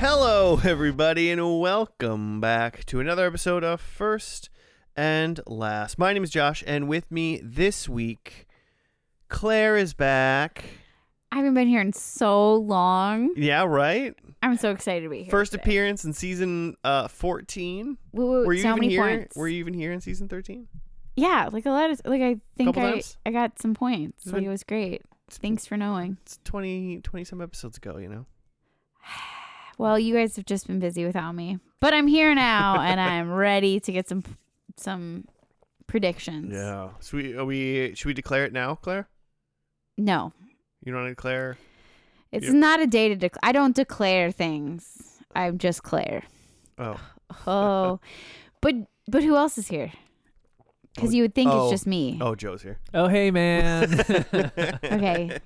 Hello, everybody, and welcome back to another episode of First and Last. My name is Josh, and with me this week, Claire is back. I haven't been here in so long. Yeah, right? I'm so excited to be here. First today. appearance in season 14. Woo, Were you so even many here? points. Were you even here in season 13? Yeah, like a lot of I think Couple times? I got some points. It's Like been- it was great. Thanks for knowing. It's 20 some episodes ago, you know? Well, you guys have just been busy without me, but I'm here now and I'm ready to get some predictions. Yeah. So should we declare it now, Claire? No, You don't want to declare? it's Yep. not a day to declare. I don't declare things. I'm just Claire. Oh. Oh, but who else is here? Because you would think it's just me. Oh, Joe's here. Oh, hey, man. Okay.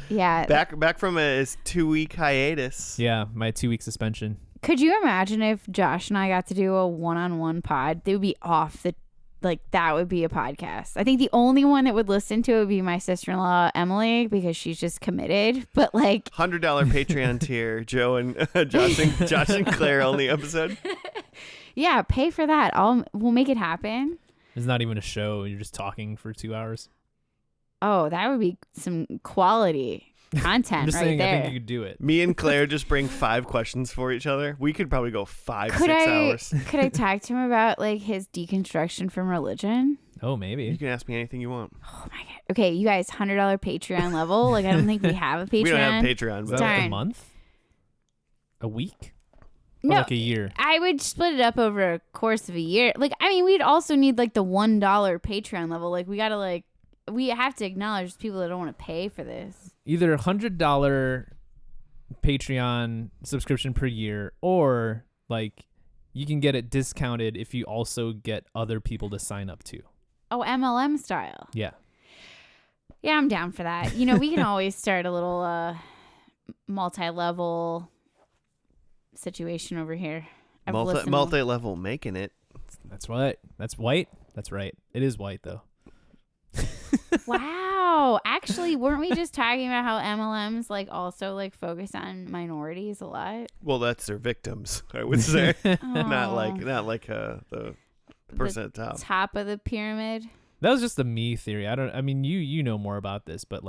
Yeah. Back from his 2-week hiatus. Yeah, my 2-week suspension. Could you imagine if Josh and I got to do a one-on-one pod? They would be off the, that would be a podcast. I think the only one that would listen to it would be my sister-in-law, Emily, because she's just committed. But $100 Patreon tier, Joe and Josh and Claire only episode. yeah, pay for that. We'll make it happen. It's not even a show. You're just talking for 2 hours. Oh, that would be some quality content I'm just right saying, there. I think you could do it. Me and Claire just bring 5 questions for each other. We could probably go 5, Could 6 I hours. could I talk to him about his deconstruction from religion? Oh, You maybe. can ask me anything you want. Oh my god. Okay, you guys, $100 Patreon level. I don't think we have a Patreon. We don't have Patreon, Is but that like a Darn. month? A week? Or No, like a year? I would split it up over a course of a year. We'd also need the $1 Patreon level. We have to acknowledge people that don't want to pay for this. Either $100 Patreon subscription per year, or you can get it discounted if you also get other people to sign up too. Oh, MLM style. Yeah. Yeah, I'm down for that. We can always start a little multi-level situation over here. I've listened- multi-level making it. That's right. That's white? That's right. It is white, though. Wow. Actually, weren't we just talking about how MLMs also focus on minorities a lot? Well, that's their victims, I would say. not Oh, like the person at the top. top of the pyramid. That was just a me theory. I mean, you know more about this, but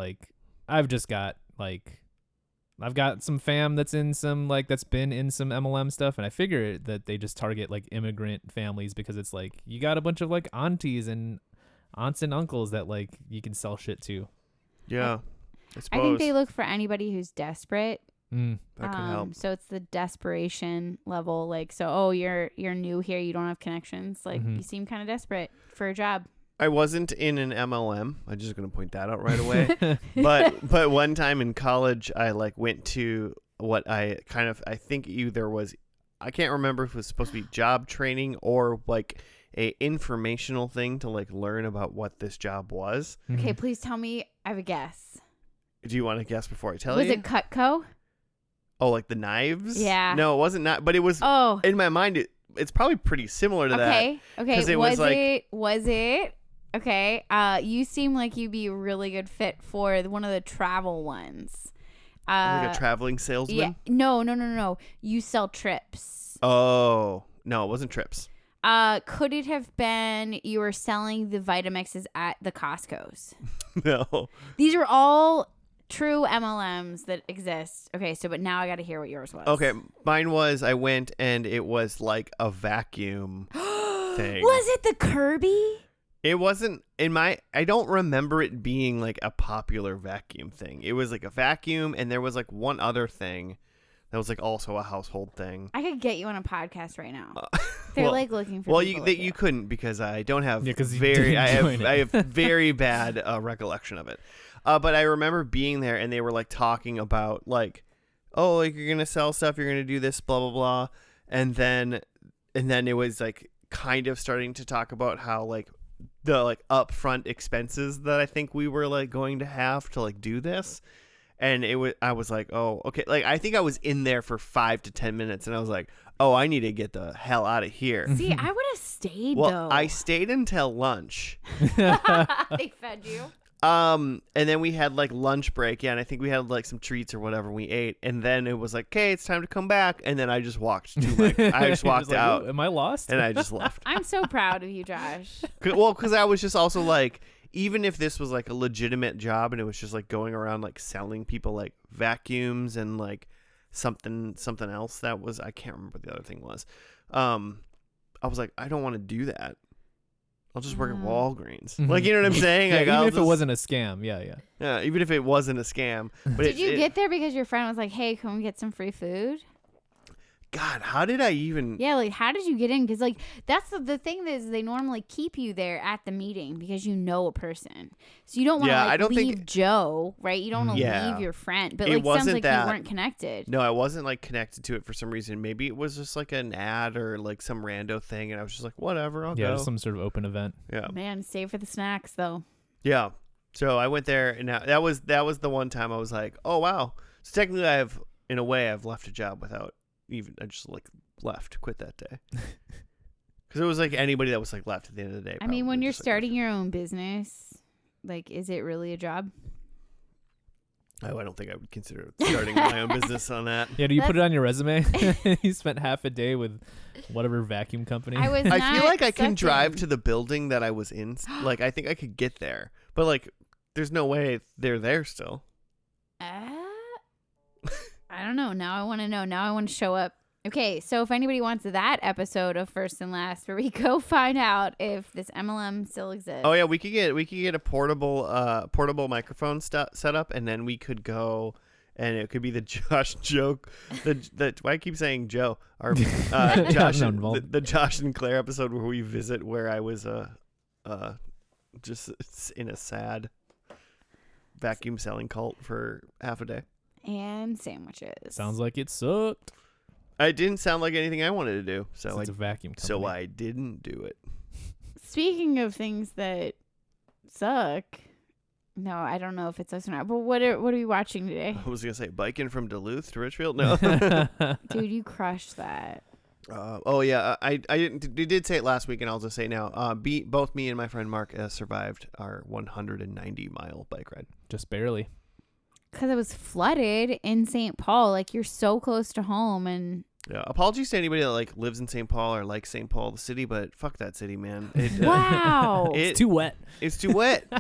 I've just got I've got some fam that's in some that's been in some MLM stuff, and I figure that they just target immigrant families because it's you got a bunch of aunties and aunts and uncles that you can sell shit to. Yeah, I suppose. I think they look for anybody who's desperate. Mm. that could help. So it's the desperation level. You're new here, you don't have connections. You seem kind of desperate for a job. I wasn't in an MLM. I'm just going to point that out right away. but one time in college, I went to what I think either was, I can't remember if it was supposed to be job training or a informational thing to learn about what this job was. Okay, please tell me. I have a guess. Do you want to guess before I tell Was you? it Cutco? Oh, the knives? Yeah. No, it wasn't but it was, Oh, in my mind, it's probably pretty similar to that. okay. 'Cause it was Was it? Okay. You seem like you'd be a really good fit for one of the travel ones. Like a traveling salesman? Yeah. No. You sell trips. Oh, no, it wasn't trips. Could it have been you were selling the Vitamixes at the Costco's? No. These are all true MLMs that exist. Okay, but now I got to hear what yours was. Okay, mine was I went and it was a vacuum thing. Was it the Kirby? It wasn't I don't remember it being a popular vacuum thing. It was a vacuum, and there was one other thing that was also a household thing. I could get you on a podcast right now. They're well- looking for Well, people you like you couldn't because I don't have Yeah, 'cause you very didn't join it. I have very bad recollection of it. But I remember being there and they were talking about oh, you're gonna sell stuff, you're gonna do this, blah blah blah, and then it was kind of starting to talk about how the upfront expenses that I think we were going to have to do this. And I was oh, okay. I think I was in there for 5 to 10 minutes and I was oh, I need to get the hell out of here. See, I would have stayed Well, though. I stayed until lunch. They fed you. And then we had like lunch break, and I think we had like some treats or whatever we ate, and then it was like, okay, it's time to come back, and then I just walked to I just walked like, out. Am I lost? And I just left. I'm so proud of you, Josh. Well, because I was just also like, even if this was like a legitimate job and it was just like going around like selling people like vacuums and like something else that was, I can't remember what the other thing was. I was like, I don't want to do that. I'll just work at Walgreens. Mhm. Like, you know what I'm saying? Yeah, Like, even if it wasn't a scam. Yeah. even if it wasn't a scam. But Did you get there because your friend was like, hey, can we get some free food? God, how did I even? Yeah, like how did you get in? Because like that's the thing is they normally keep you there at the meeting because you know a person, so you don't want to I don't leave think- Joe, right? You don't want to Yeah. leave your friend, but It like sounds wasn't like that. you weren't connected. No, I wasn't like connected to it for some reason. Maybe it was just like an ad or like some rando thing, and I was just like, whatever, I'll Yeah, go. just some sort of open event. Yeah, Man, save for the snacks though. yeah. So I went there, and that was the one time I was like, oh wow. So technically, in a way, I've left a job without even. I just like quit that day. Because it was like anybody that was like left at the end of the day. I mean, when probably you're just, like, starting your own business, like, is it really a job? I don't think I would consider starting my own business on that. Yeah, do you put it on your resume? You spent half a day with whatever vacuum company. I was. I feel like I can sucked drive in. to the building that I was in. Like, I think I could get there. But, like, there's no way they're there still. I don't know. Now I want to know. Now I want to show up. Okay, so if anybody wants that episode of First and Last, where we go find out if this MLM still exists. Oh yeah, we could get a portable microphone set up, and then we could go, and it could be the Josh joke. The why I keep saying Joe, our Josh, I'm not involved. the Josh and Claire episode where we visit where I was just in a sad vacuum selling cult for half a day. And sandwiches. Sounds like it sucked. It didn't sound like anything I wanted to do, so It's a vacuum company. so I didn't do it. Speaking of things that suck, no, I don't know if it's us or not. But what are we watching today? I was gonna say biking from Duluth to Richfield. No. Dude, you crushed that. Oh yeah, I didn't. You did say it last week, and I'll just say now. Both me and my friend Mark survived our 190-mile bike ride. Just barely. Because it was flooded in St. Paul. Like, you're so close to home. And Yeah. Apologies to anybody that like lives in St. Paul or likes St. Paul, the city, but fuck that city, man. wow. It's too wet. It's too wet.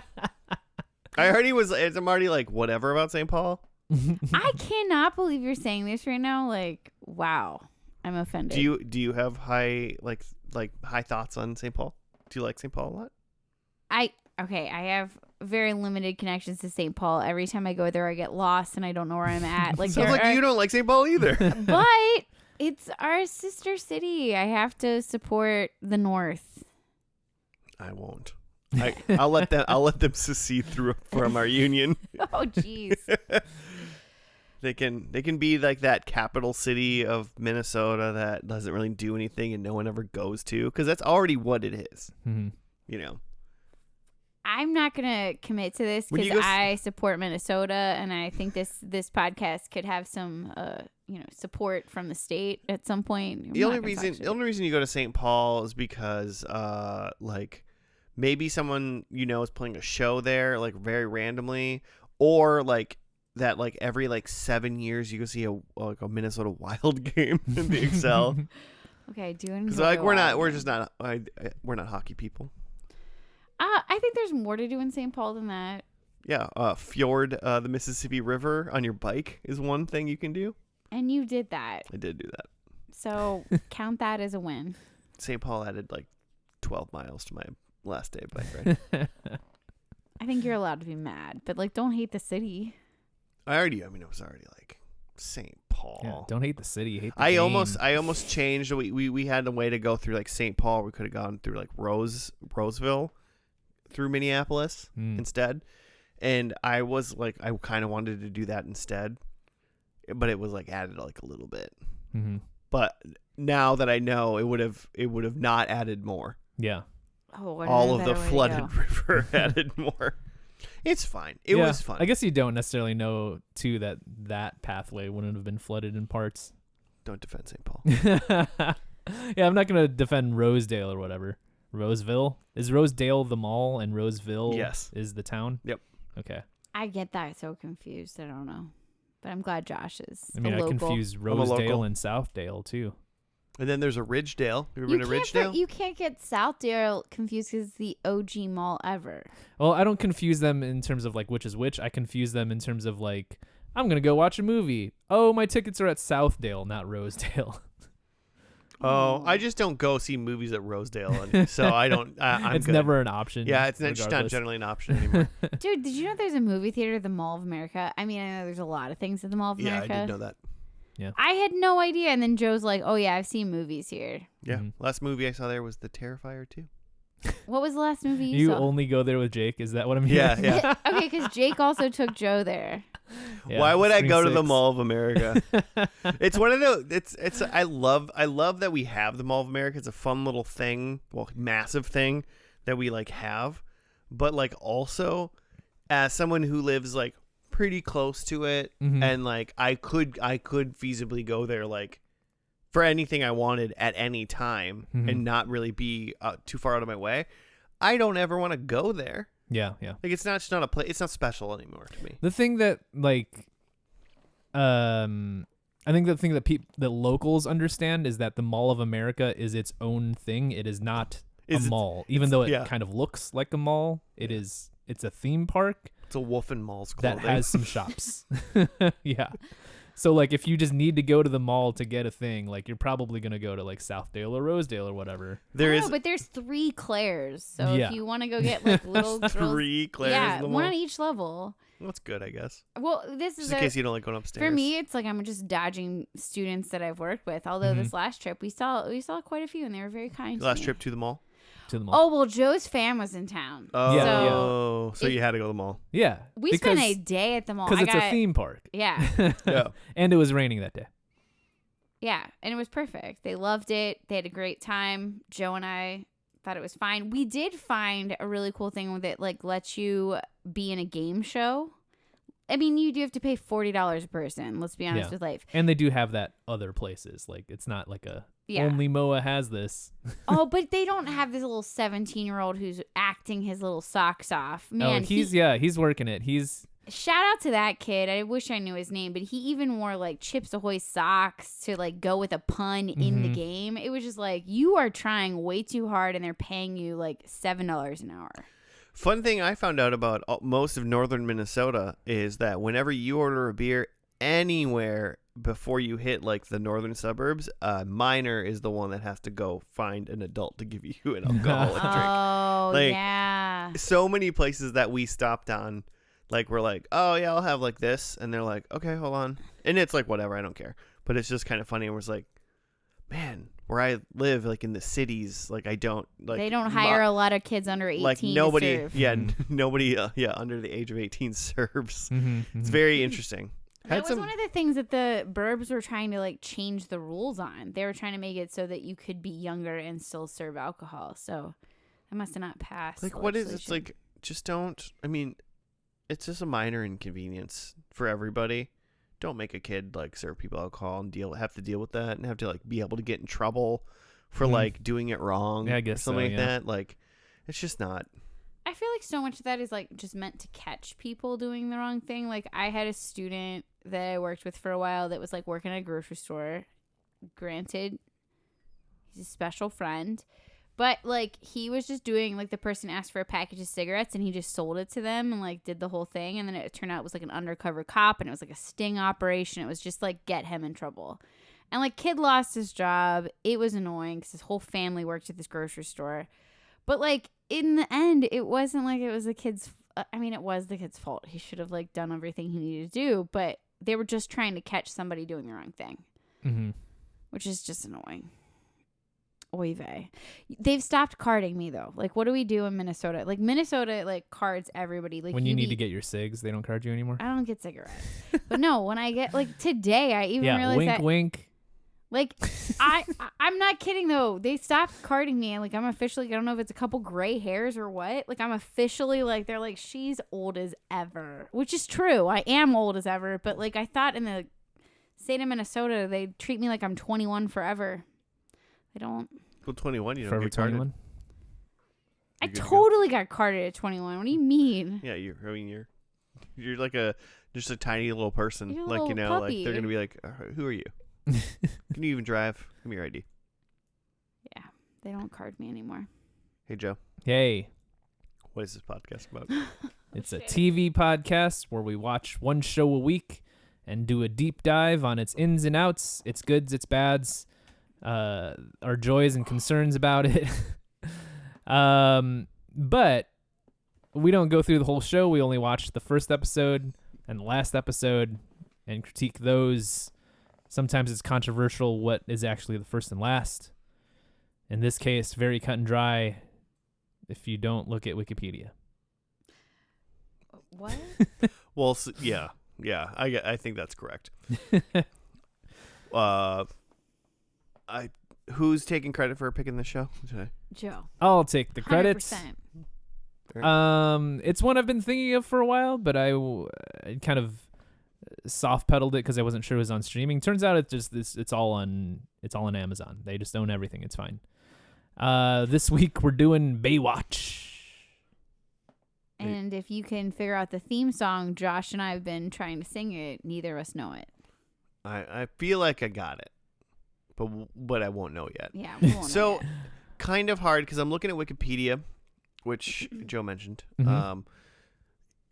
I heard I'm already like whatever about St. Paul. I cannot believe you're saying this right now. Like, wow. I'm offended. Do you have high high thoughts on St. Paul? Do you like St. Paul a lot? I have very limited connections to St. Paul. Every time I go there, I get lost and I don't know where I'm at. Like, sounds like you don't like St. Paul either. but it's our sister city. I have to support the North. I won't. I'll let them secede through from our union. Oh, jeez. They can be like that capital city of Minnesota that doesn't really do anything and no one ever goes to, because that's already what it is. Mm-hmm. You know. I'm not gonna commit to this When you because go I support Minnesota, and I think this podcast could have some support from the state at some point. The only reason you go to St. Paul is because like maybe someone is playing a show there like very randomly, or like that like every like 7 years you go see a Minnesota Wild game in the Excel. Okay, doing Because like we're not hockey people. I think there's more to do in St. Paul than that. Yeah, fjord the Mississippi River on your bike is one thing you can do. And you did that. I did do that. So count that as a win. St. Paul added like 12 miles to my last day of bike ride. I think you're allowed to be mad, but like don't hate the city. I was already like St. Paul. Yeah, don't hate the city. Hate the I game. almost changed. We had a way to go through like St. Paul. We could have gone through like Roseville through Minneapolis instead. And I was like, I kind of wanted to do that instead, but it was like added like a little bit. Mm-hmm. But now that I know, it would have not added more. Yeah. Oh, All of the flooded river added more. It's fine. It was fun. I guess you don't necessarily know too that pathway wouldn't have been flooded in parts. Don't defend St. Paul. Yeah, I'm not gonna defend Rosedale or whatever. Roseville? Is Rosedale the mall and Roseville Yes. is the town? Yep. Okay. I get that so confused. I don't know. But I'm glad Josh is I mean, a I local. confuse a Rosedale local. and Southdale too. And then there's a Ridgedale. You ever been to can't Ridgedale? you can't get Southdale confused because it's the OG mall ever. Well, I don't confuse them in terms of like which is which. I confuse them in terms of like I'm gonna go watch a movie. Oh, my tickets are at Southdale, not Rosedale. Oh, I just don't go see movies at Rosedale, and so I don't. I'm It's good. never an option. Yeah, it's just not regardless. generally an option anymore. Dude, did you know there's a movie theater at the Mall of America? I mean, I know there's a lot of things at the Mall of Yeah, America. I did know that. I had no idea. And then Joe's like, oh, yeah, I've seen movies here. Yeah, Mhm. last movie I saw there was The Terrifier 2. What was the last movie you You saw? only go there with Jake. Is that what I'm Yeah, hearing? yeah. Okay, because Jake also took Joe there. Yeah, Why would I Screen go to the 6. Mall of America? It's one of the. It's. I love that we have the Mall of America. It's a fun little thing, well, massive thing that we like have, but like also, as someone who lives like pretty close to it, Mhm. and like I could feasibly go there like for anything I wanted at any time Mhm. and not really be too far out of my way. I don't ever want to go there. Yeah, yeah. Like it's not a place. It's not special anymore to me. The thing that like, I think the thing that that locals understand is that the Mall of America is its own thing. It is not a mall, even though it kind of looks like a mall. It's a theme park It's a Wolf and Mall's that clothing. has some shops. Yeah. So like if you just need to go to the mall to get a thing, like you're probably gonna go to like Southdale or Rosedale or whatever. There is but there's 3 Claire's. So Yeah. if you want to go get like little girls, 3 Claire's yeah, in the one mall. on each level. That's good, I guess. Well, this Just is in case you don't like going upstairs. for me. It's like I'm just dodging students that I've worked with. Although this last trip we saw quite a few, and they were very kind. Last to me. trip to the mall. To the mall. Oh well, Joe's fam was in town. Oh, so if- you had to go to the mall. Yeah. We spent a day at the mall. Because I it's got, a theme park. Yeah, Yeah. And it was raining that day. yeah, and it was perfect. They loved it. They had a great time. Joe and I thought it was fine. We did find a really cool thing with it, like lets you be in a game show. I mean, you do have to pay $40 a person. Let's be honest Yeah. with life. And they do have that other places. Like it's not like a Yeah. only MOA has this. Oh, but they don't have this little 17-year-old who's acting his little socks off. Man, oh, he's working it. He's shout out to that kid. I wish I knew his name, but he even wore like Chips Ahoy socks to like go with a pun in the game. It was just like, you are trying way too hard and they're paying you like $7 an hour. Fun thing I found out about most of northern Minnesota is that whenever you order a beer anywhere before you hit like the northern suburbs, a minor is the one that has to go find an adult to give you an alcoholic drink. Oh, Like, yeah. So many places that we stopped on, like we're like, oh yeah, I'll have like this, and they're like, okay, hold on, and it's like whatever, I don't care. But it's just kind of funny. And we're like, man, where I live, like in the cities, like I don't like They don't hire a lot of kids under 18 like nobody, to serve. yeah, nobody, under the age of 18 serves. Mm-hmm. It's very interesting. That was one of the things that the burbs were trying to like change the rules on. They were trying to make it so that you could be younger and still serve alcohol. So that must have not passed. Like what is it's like just don't. I mean, it's just a minor inconvenience for everybody. Don't make a kid like serve people alcohol and have to deal with that and have to like be able to get in trouble for like doing it wrong. Yeah, I guess or something so, like yeah. that. Like it's just not. I feel like so much of that is like just meant to catch people doing the wrong thing. Like I had a student that I worked with for a while that was like working at a grocery store. Granted, he's a special friend, but like he was just doing like the person asked for a package of cigarettes and he just sold it to them and like did the whole thing. And then it turned out it was like an undercover cop and it was like a sting operation. It was just like get him in trouble. And like kid lost his job. It was annoying because his whole family worked at this grocery store. But like in the end, it wasn't like it was the kid's. I mean, it was the kid's fault. He should have like done everything he needed to do. But they were just trying to catch somebody doing the wrong thing, which is just annoying. Oy vey. They've stopped carding me though. Like, what do we do in Minnesota? Like Minnesota, like cards everybody. Like when you need to get your cigs, they don't card you anymore. I don't get cigarettes, but no, when I get like today, I even realized wink, that. wink. Like, I'm not kidding though. They stopped carding me, and like I'm officially, I don't know if it's a couple gray hairs or what. Like I'm officially like they're like she's old as ever, which is true. I am old as ever, but like I thought in the state of Minnesota they treat me like I'm 21 forever. They don't. Well, 21, you don't Forever get carded. 21. I good to go. totally got carded at 21. What do you mean? Yeah, you're like just a tiny little person. You're a Like, little like puppy. they're going to be like, who are you? Can you even drive? Give me your ID. Yeah, they don't card me anymore. Hey, Joe. Hey, What is this podcast about? it's a TV podcast where we watch one show a week and do a deep dive on its ins and outs, its goods, its bads, our joys and concerns about it. But we don't go through the whole show. We only watch the first episode and the last episode and critique those. Sometimes it's controversial what is actually the first and last. In this case, very cut and dry if you don't look at Wikipedia. What? Well, yeah. I think that's correct. Who's taking credit for picking the show today? Joe. I'll take the credits. 100%. It's one I've been thinking of for a while, but I kind of soft pedaled it because I wasn't sure it was on streaming. Turns out it's all on Amazon. They just own everything. It's fine. This week we're doing Baywatch. And if you can figure out the theme song, Josh and I have been trying to sing it. Neither of us know it. I feel like I got it, but I won't know yet. Yeah. We won't know So yet. kind of hard because I'm looking at Wikipedia, which Joe mentioned. Mhm.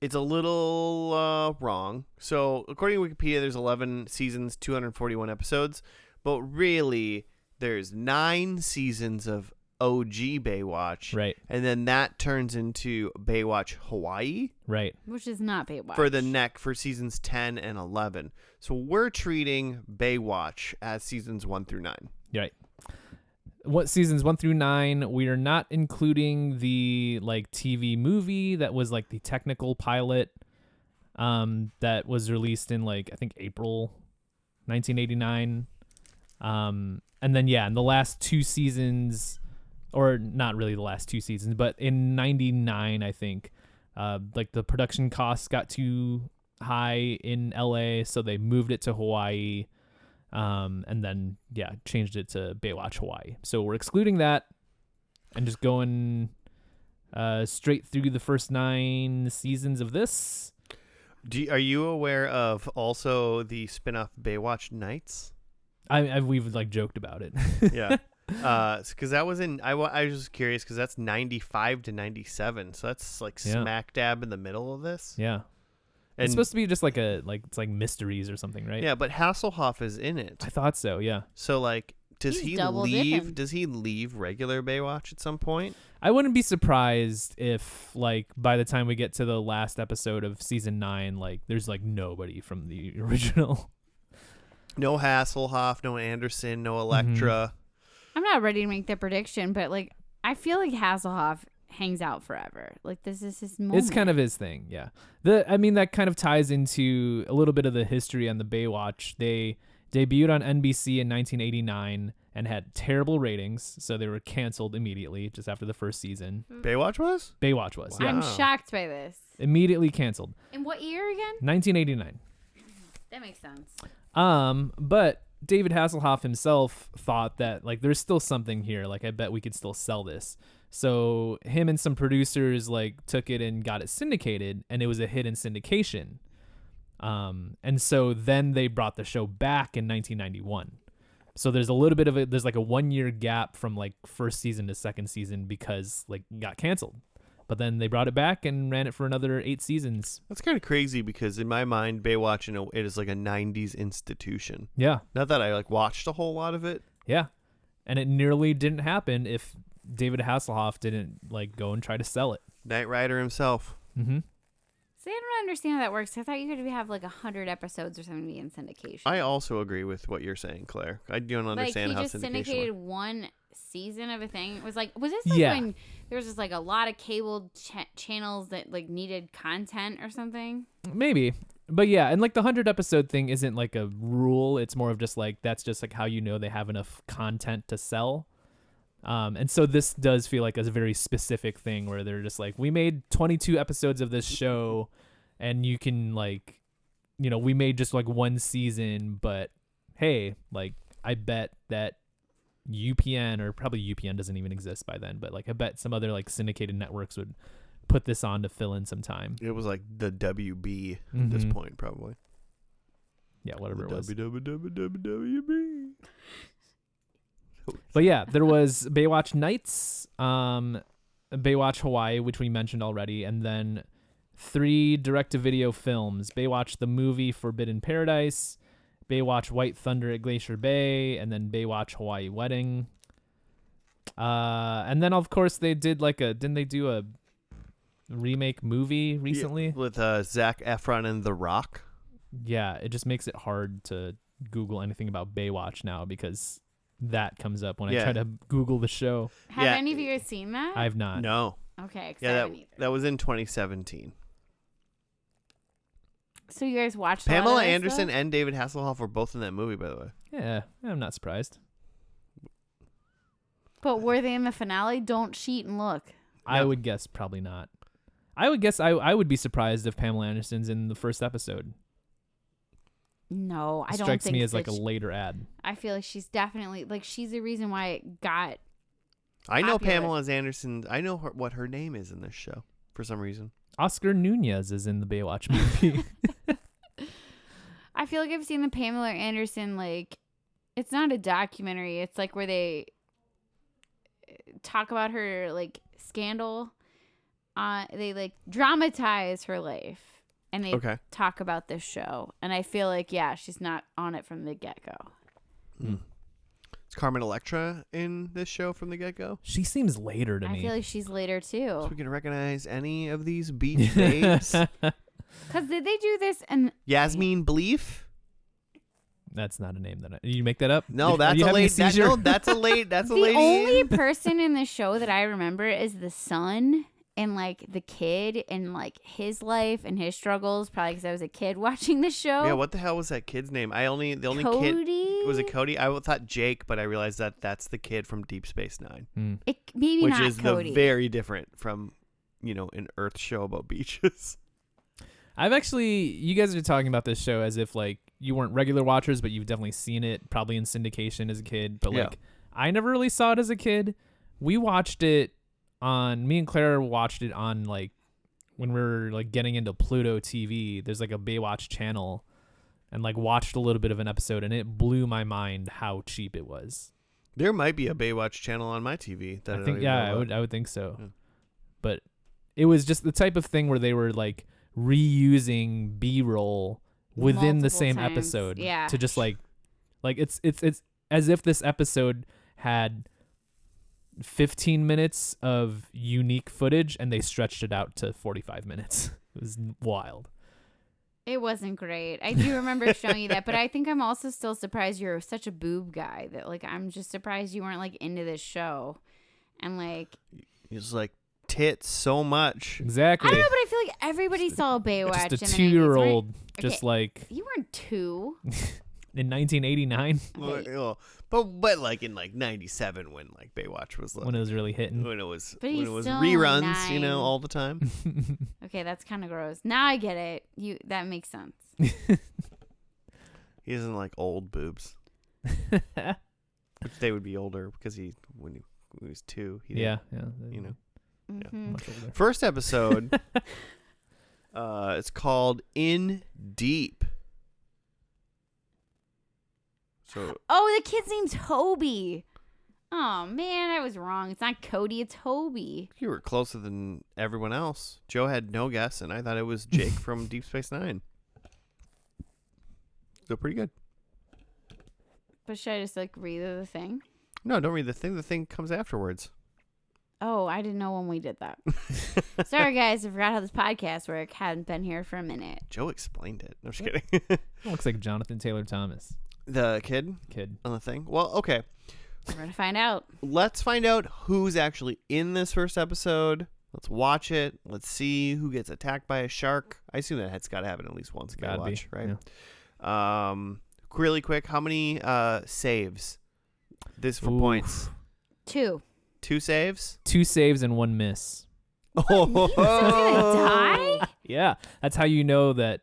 It's a little wrong. So according to Wikipedia, there's 11 seasons, 241 episodes, but really there's 9 seasons of OG Baywatch, Right. and then that turns into Baywatch Hawaii Right. Which is not Baywatch. for seasons 10 and 11. So we're treating Baywatch as seasons 1 through 9. Right. What seasons 1 through 9? We are not including the TV movie that was the technical pilot, that was released in I think April 1989. And then in the last 2 seasons, or not really the last 2 seasons, but in 99, I think, the production costs got too high in LA, so they moved it to Hawaii. And then changed it to Baywatch Hawaii. So we're excluding that and just going straight through the first 9 seasons of this. Are you aware of also the spin-off Baywatch Nights? We've joked about it. Yeah. Because that was I was just curious because that's 95 to 97. So that's smack dab in the middle of this. Yeah. And It's supposed to be just it's mysteries or something, right? yeah, but Hasselhoff is in it. I thought so, yeah. So does He's he double leave? dipping. Does he leave regular Baywatch at some point? I wouldn't be surprised if by the time we get to the last episode of season 9, there's nobody from the original. No Hasselhoff, no Anderson, no Elektra. I'm not ready to make the prediction, but I feel like Hasselhoff hangs out forever. This is his moment. It's kind of his thing, yeah. That kind of ties into a little bit of the history on the Baywatch. They debuted on NBC in 1989 and had terrible ratings, so they were canceled immediately just after the first season. Baywatch was? Baywatch was, yeah. I'm Wow. shocked by this. Immediately canceled. In what year again? 1989. That makes sense. But David Hasselhoff himself thought that there's still something here. I bet we could still sell this. So him and some producers took it and got it syndicated, and it was a hit in syndication. And so then they brought the show back in 1991. So there's a little bit of there's a 1-year gap from first season to second season because it got canceled. But then they brought it back and ran it for another 8 seasons. That's kind of crazy because in my mind, Baywatch it is a 90s institution. Yeah. Not that I watched a whole lot of it. Yeah. And it nearly didn't happen if David Hasselhoff didn't go and try to sell it. Knight Rider himself. Mm-hmm. See, I don't understand how that works. I thought you could have 100 episodes or something to be in syndication. I also agree with what you're saying, Claire. I don't understand how he just syndication syndicated works. one season of a thing. It was was this Yeah. when there was just a lot of cable channels that needed content or something? Maybe. But yeah, and the 100 episode thing isn't a rule. It's more of just that's just how they have enough content to sell. And so this does feel like a very specific thing where they're just we made 22 episodes of this show and you can we made just 1 season, but hey, I bet that UPN, or probably UPN doesn't even exist by then, but like I bet some other like syndicated networks would put this on to fill in some time. It was like the WB at this point, probably. Yeah, whatever it was. WB. But yeah, there was Baywatch Nights, Baywatch Hawaii, which we mentioned already, and then 3 direct-to-video films: Baywatch the movie, Forbidden Paradise, Baywatch White Thunder at Glacier Bay, and then Baywatch Hawaii Wedding. And then of course they did didn't they do a remake movie recently? Yeah, with Zac Efron and The Rock. Yeah, it just makes it hard to Google anything about Baywatch now because that comes up when I try to Google the show. Have any of you guys seen that? I've not. No. Okay. 'Cause Yeah, that was in 2017. So you guys watched Pamela Anderson and David Hasselhoff were both in that movie, by the way. Yeah, I'm not surprised. But were they in the finale? Don't cheat and look. I would guess probably not. I would guess I would be surprised if Pamela Anderson's in the first episode. No, I don't Strikes think me as like a later ad. I feel like she's definitely she's the reason why it got I know popular. Pamela Anderson. I know what her name is in this show for some reason. Oscar Nunez is in the Baywatch movie. I feel like I've seen the Pamela Anderson, it's not a documentary. It's like where they talk about her scandal. They dramatize her life and they talk about this show. And I feel like, she's not on it from the get-go. Is Carmen Electra in this show from the get-go? She seems later to me. I feel like she's later too. So we can recognize any of these beach babes. Because did they do this? And Yasmin Bleef? That's not a name that you make that up. No, that's a lady. That's a lady. That's a lady. The only person in the show that I remember is the son and the kid and his life and his struggles. Probably because I was a kid watching the show. Yeah, what the hell was that kid's name? The only Cody? kid was it Cody? I thought Jake, but I realized that that's the kid from Deep Space Nine, Maybe which not is Cody. very different from an Earth show about beaches. I've actually, you guys are talking about this show as if you weren't regular watchers, but you've definitely seen it probably in syndication as a kid. But I never really saw it as a kid. We watched it me and Claire watched it on when we were getting into Pluto TV. There's a Baywatch channel, and watched a little bit of an episode, and it blew my mind how cheap it was. There might be a Baywatch channel on my TV. That I think I would think so. Yeah. But it was just the type of thing where they were reusing B-roll within the Multiple same times. episode Yeah. to just it's as if this episode had 15 minutes of unique footage and they stretched it out to 45 minutes. It was wild. It wasn't great. I do remember showing you that, but I think I'm also still surprised you're such a boob guy that I'm just surprised you weren't into this show. And it's tits so much. Exactly. I don't know, but I feel like everybody saw Baywatch. Just a and then it was 2-year-old okay. You weren't 2. in 1989 But in 97 when Baywatch was when it was really hitting. when it was But when he's it was still reruns, 9. all the time. Okay, that's kind of gross. Now I get it. That makes sense. He doesn't like old boobs. Which they would be older because when he was 2, he yeah. Mm-hmm. Much older. First episode it's called In Deep. So Oh, the kid's name's Toby. Oh man, I was wrong. It's not Cody, it's Toby. you were closer than everyone else. Joe had no guess, and I thought it was Jake from Deep Space Nine. So pretty good. But should I just read the thing? No, don't read the thing. The thing comes afterwards. Oh, I didn't know when we did that. Sorry, guys. I forgot how this podcast worked. Hadn't been here for a minute. Joe explained it. No, I'm just kidding. Looks like Jonathan Taylor Thomas. The kid on the thing. Well, okay. We're going to find out. Let's find out who's actually in this first episode. Let's watch it. Let's see who gets attacked by a shark. I assume that's got to happen at least once. Gotta be, watch, right? Yeah. Really quick, how many saves? This for Oof. points. 2. 2 saves? 2 saves and 1 miss. Someone's gonna die? Yeah, that's how you know that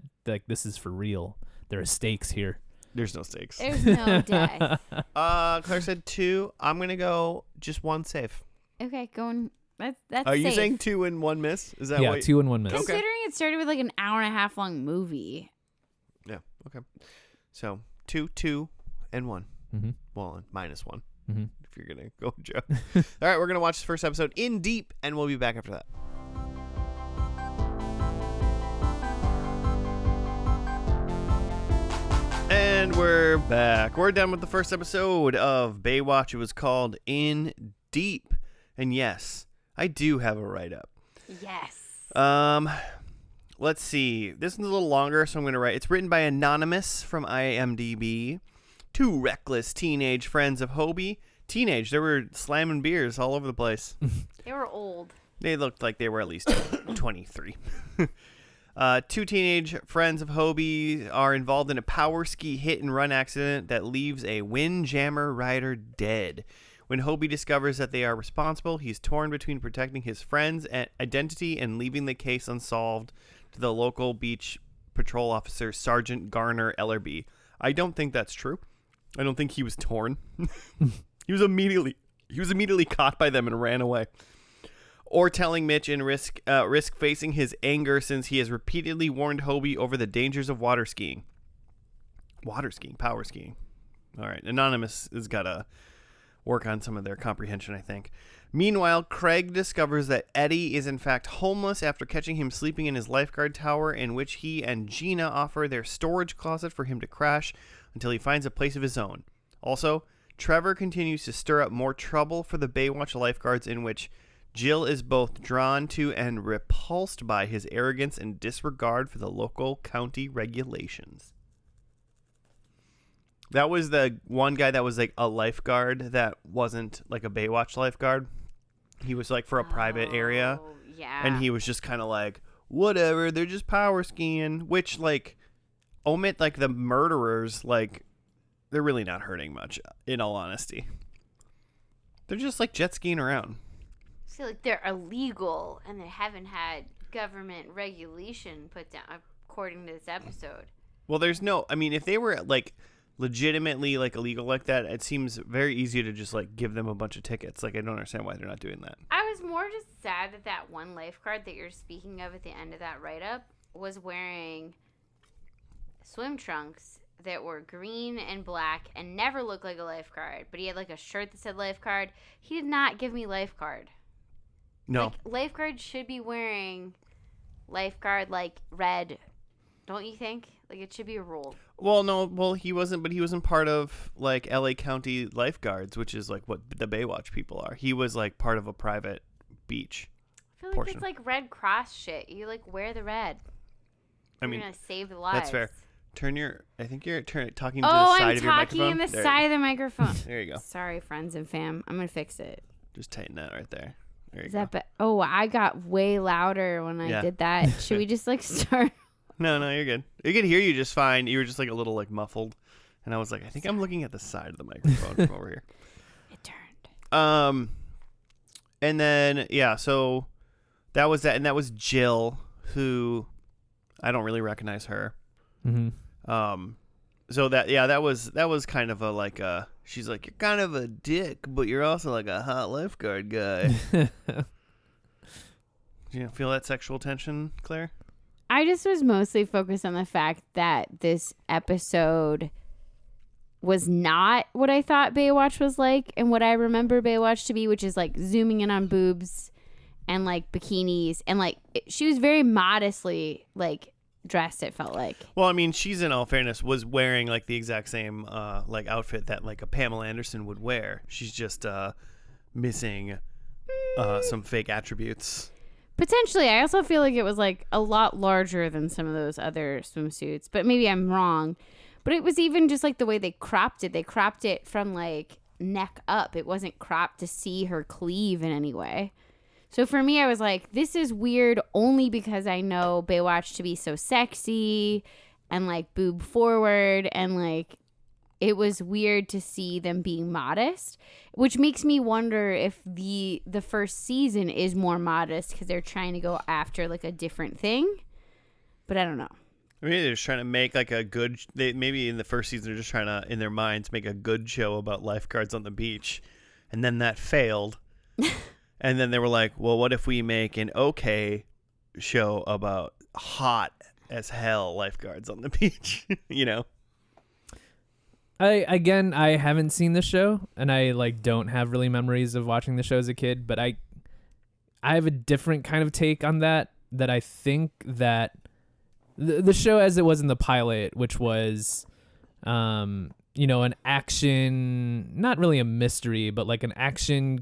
this is for real. There are stakes here. There's no stakes. There's no death. Claire said 2. I'm gonna go just 1 save. Okay, going. That's Are you safe. saying 2 and 1 miss? Is that Yeah, what? 2 and 1 miss. Considering it started with like an hour and a half long movie. Yeah. Okay. So 2, and 1. Mm-hmm. Well, and -1. Mm-hmm. If you're gonna go, Joe. All right, we're gonna watch the first episode in deep, and we'll be back after that. And we're back. We're done with the first episode of Baywatch. It was called In Deep, and yes, I do have a write-up. Yes. Let's see. This one's a little longer, so I'm gonna write. It's written by Anonymous from IMDb. 2 reckless teenage friends of Hobie. Teenage. They were slamming beers all over the place. They were old. They looked like they were at least 23. 2 teenage friends of Hobie are involved in a power ski hit and run accident that leaves a Windjammer rider dead. When Hobie discovers that they are responsible, he's torn between protecting his friend's identity and leaving the case unsolved to the local beach patrol officer, Sergeant Garner Ellerby. I don't think that's true. I don't think he was torn. He was immediately caught by them and ran away. Or telling Mitch in risk facing his anger since he has repeatedly warned Hobie over the dangers of water skiing. Power skiing. All right, Anonymous has got to work on some of their comprehension, I think. Meanwhile, Craig discovers that Eddie is in fact homeless after catching him sleeping in his lifeguard tower, in which he and Gina offer their storage closet for him to crash until he finds a place of his own. Also, Trevor continues to stir up more trouble for the Baywatch lifeguards, in which Jill is both drawn to and repulsed by his arrogance and disregard for the local county regulations. That was the one guy that was like a lifeguard that wasn't like a Baywatch lifeguard. He was like for a private area. Yeah. And he was just kind of like, whatever, they're just power skiing. Which, like, omit like the murderers, like, they're really not hurting much, in all honesty. They're just like jet skiing around. I feel like they're illegal and they haven't had government regulation put down according to this episode. Well, there's no, I mean, if they were like legitimately like illegal like that, it seems very easy to just like give them a bunch of tickets. Like, I don't understand why they're not doing that. I was more just sad that one lifeguard that you're speaking of at the end of that write-up was wearing swim trunks that were green and black and never looked like a lifeguard, but he had like a shirt that said lifeguard. He did not give me lifeguard. No. Like, lifeguard should be wearing lifeguard like red, don't you think? Like, it should be a rule. Well, no, well, he wasn't part of like LA County lifeguards, which is like what the Baywatch people are. He was like part of a private beach. I feel like portion. it's like Red Cross shit. You like wear the red. I mean, you're gonna save the lives. that's fair. I think you're talking to the Oh, side I'm of your talking microphone. in the There side you of the microphone. There you go. Sorry, friends and fam. I'm gonna fix it. Just tighten that right there. There you Is go. that oh, I got way louder when I did that. Should we just like start? No, you're good. I could hear you just fine. You were just like a little like muffled, and I was like, I think I'm looking at the side of the microphone from over here. It turned. And then so that was that, and that was Jill, who I don't really recognize her. Mm-hmm. So that was kind of a like she's like, you're kind of a dick, but you're also like a hot lifeguard guy. Do you feel that sexual tension, Claire? I just was mostly focused on the fact that this episode was not what I thought Baywatch was like and what I remember Baywatch to be, which is like zooming in on boobs and like bikinis, and like she was very modestly like dressed, it felt like. Well, I mean, she's, in all fairness, was wearing like the exact same like outfit that like a Pamela Anderson would wear. She's just missing some fake attributes. Potentially. I also feel like it was like a lot larger than some of those other swimsuits, but maybe I'm wrong. But it was even just like the way they cropped it. They cropped it from like neck up. It wasn't cropped to see her cleave in any way. So for me, I was like, this is weird only because I know Baywatch to be so sexy and like boob forward, and like it was weird to see them being modest, which makes me wonder if the first season is more modest because they're trying to go after like a different thing. But I don't know. Maybe they're just trying to make like a good. Maybe in the first season they're just trying to, in their minds, make a good show about lifeguards on the beach, and then that failed. And then they were like, "Well, what if we make an okay show about hot as hell lifeguards on the beach?" You know. I haven't seen the show, and I like don't have really memories of watching the show as a kid, but I have a different kind of take on that. That I think that the show as it was in the pilot, which was, an action, not really a mystery, but like an action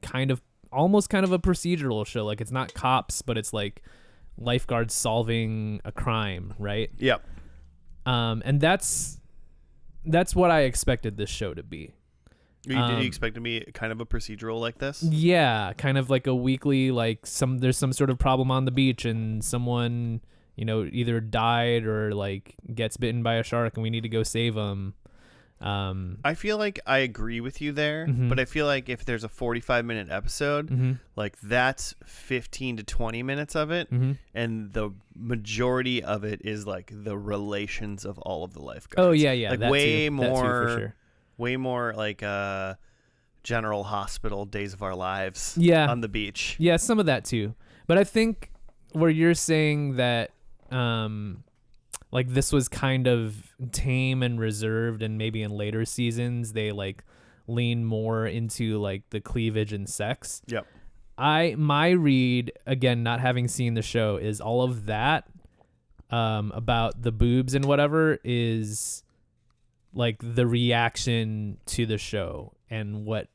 almost kind of a procedural show. Like it's not cops, but it's like lifeguards solving a crime, right? Yep. And that's what I expected this show to be. Did you expect to be kind of a procedural like this? Yeah, kind of like a weekly, like there's some sort of problem on the beach and someone, either died or like gets bitten by a shark and we need to go save them. I feel like I agree with you there, but I feel like if there's a 45-minute episode, like that's 15 to 20 minutes of it, and the majority of it is like the relations of all of the lifeguards. Oh yeah, like that way too. more, that too, for sure. Way more like General Hospital, Days of Our Lives, on the beach. Yeah, some of that too. But I think where you're saying that, like this was kind of tame and reserved, and maybe in later seasons they like lean more into like the cleavage and sex. Yep. My read, again, not having seen the show, is all of that about the boobs and whatever is like the reaction to the show and what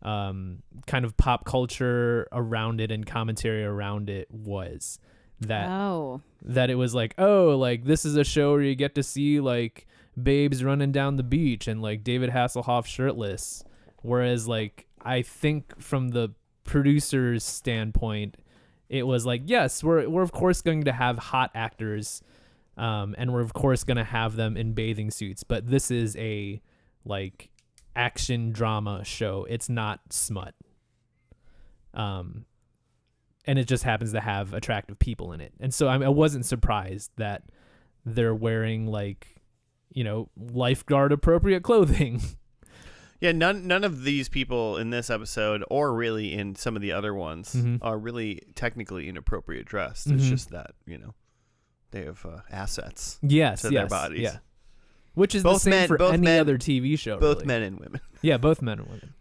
kind of pop culture around it and commentary around it was. That it was like, oh, like this is a show where you get to see like babes running down the beach and like David Hasselhoff shirtless. Whereas like I think from the producer's standpoint, it was like, yes, we're of course going to have hot actors, and we're of course going to have them in bathing suits, but this is a like action drama show. It's not smut. And it just happens to have attractive people in it. And so I wasn't surprised that they're wearing like, lifeguard appropriate clothing. Yeah, none of these people in this episode, or really in some of the other ones, are really technically inappropriate dressed. It's just that, they have assets to their bodies. Yeah. Which is both the same men, for both any men, other TV show. Both really. men and women. Yeah, both men and women.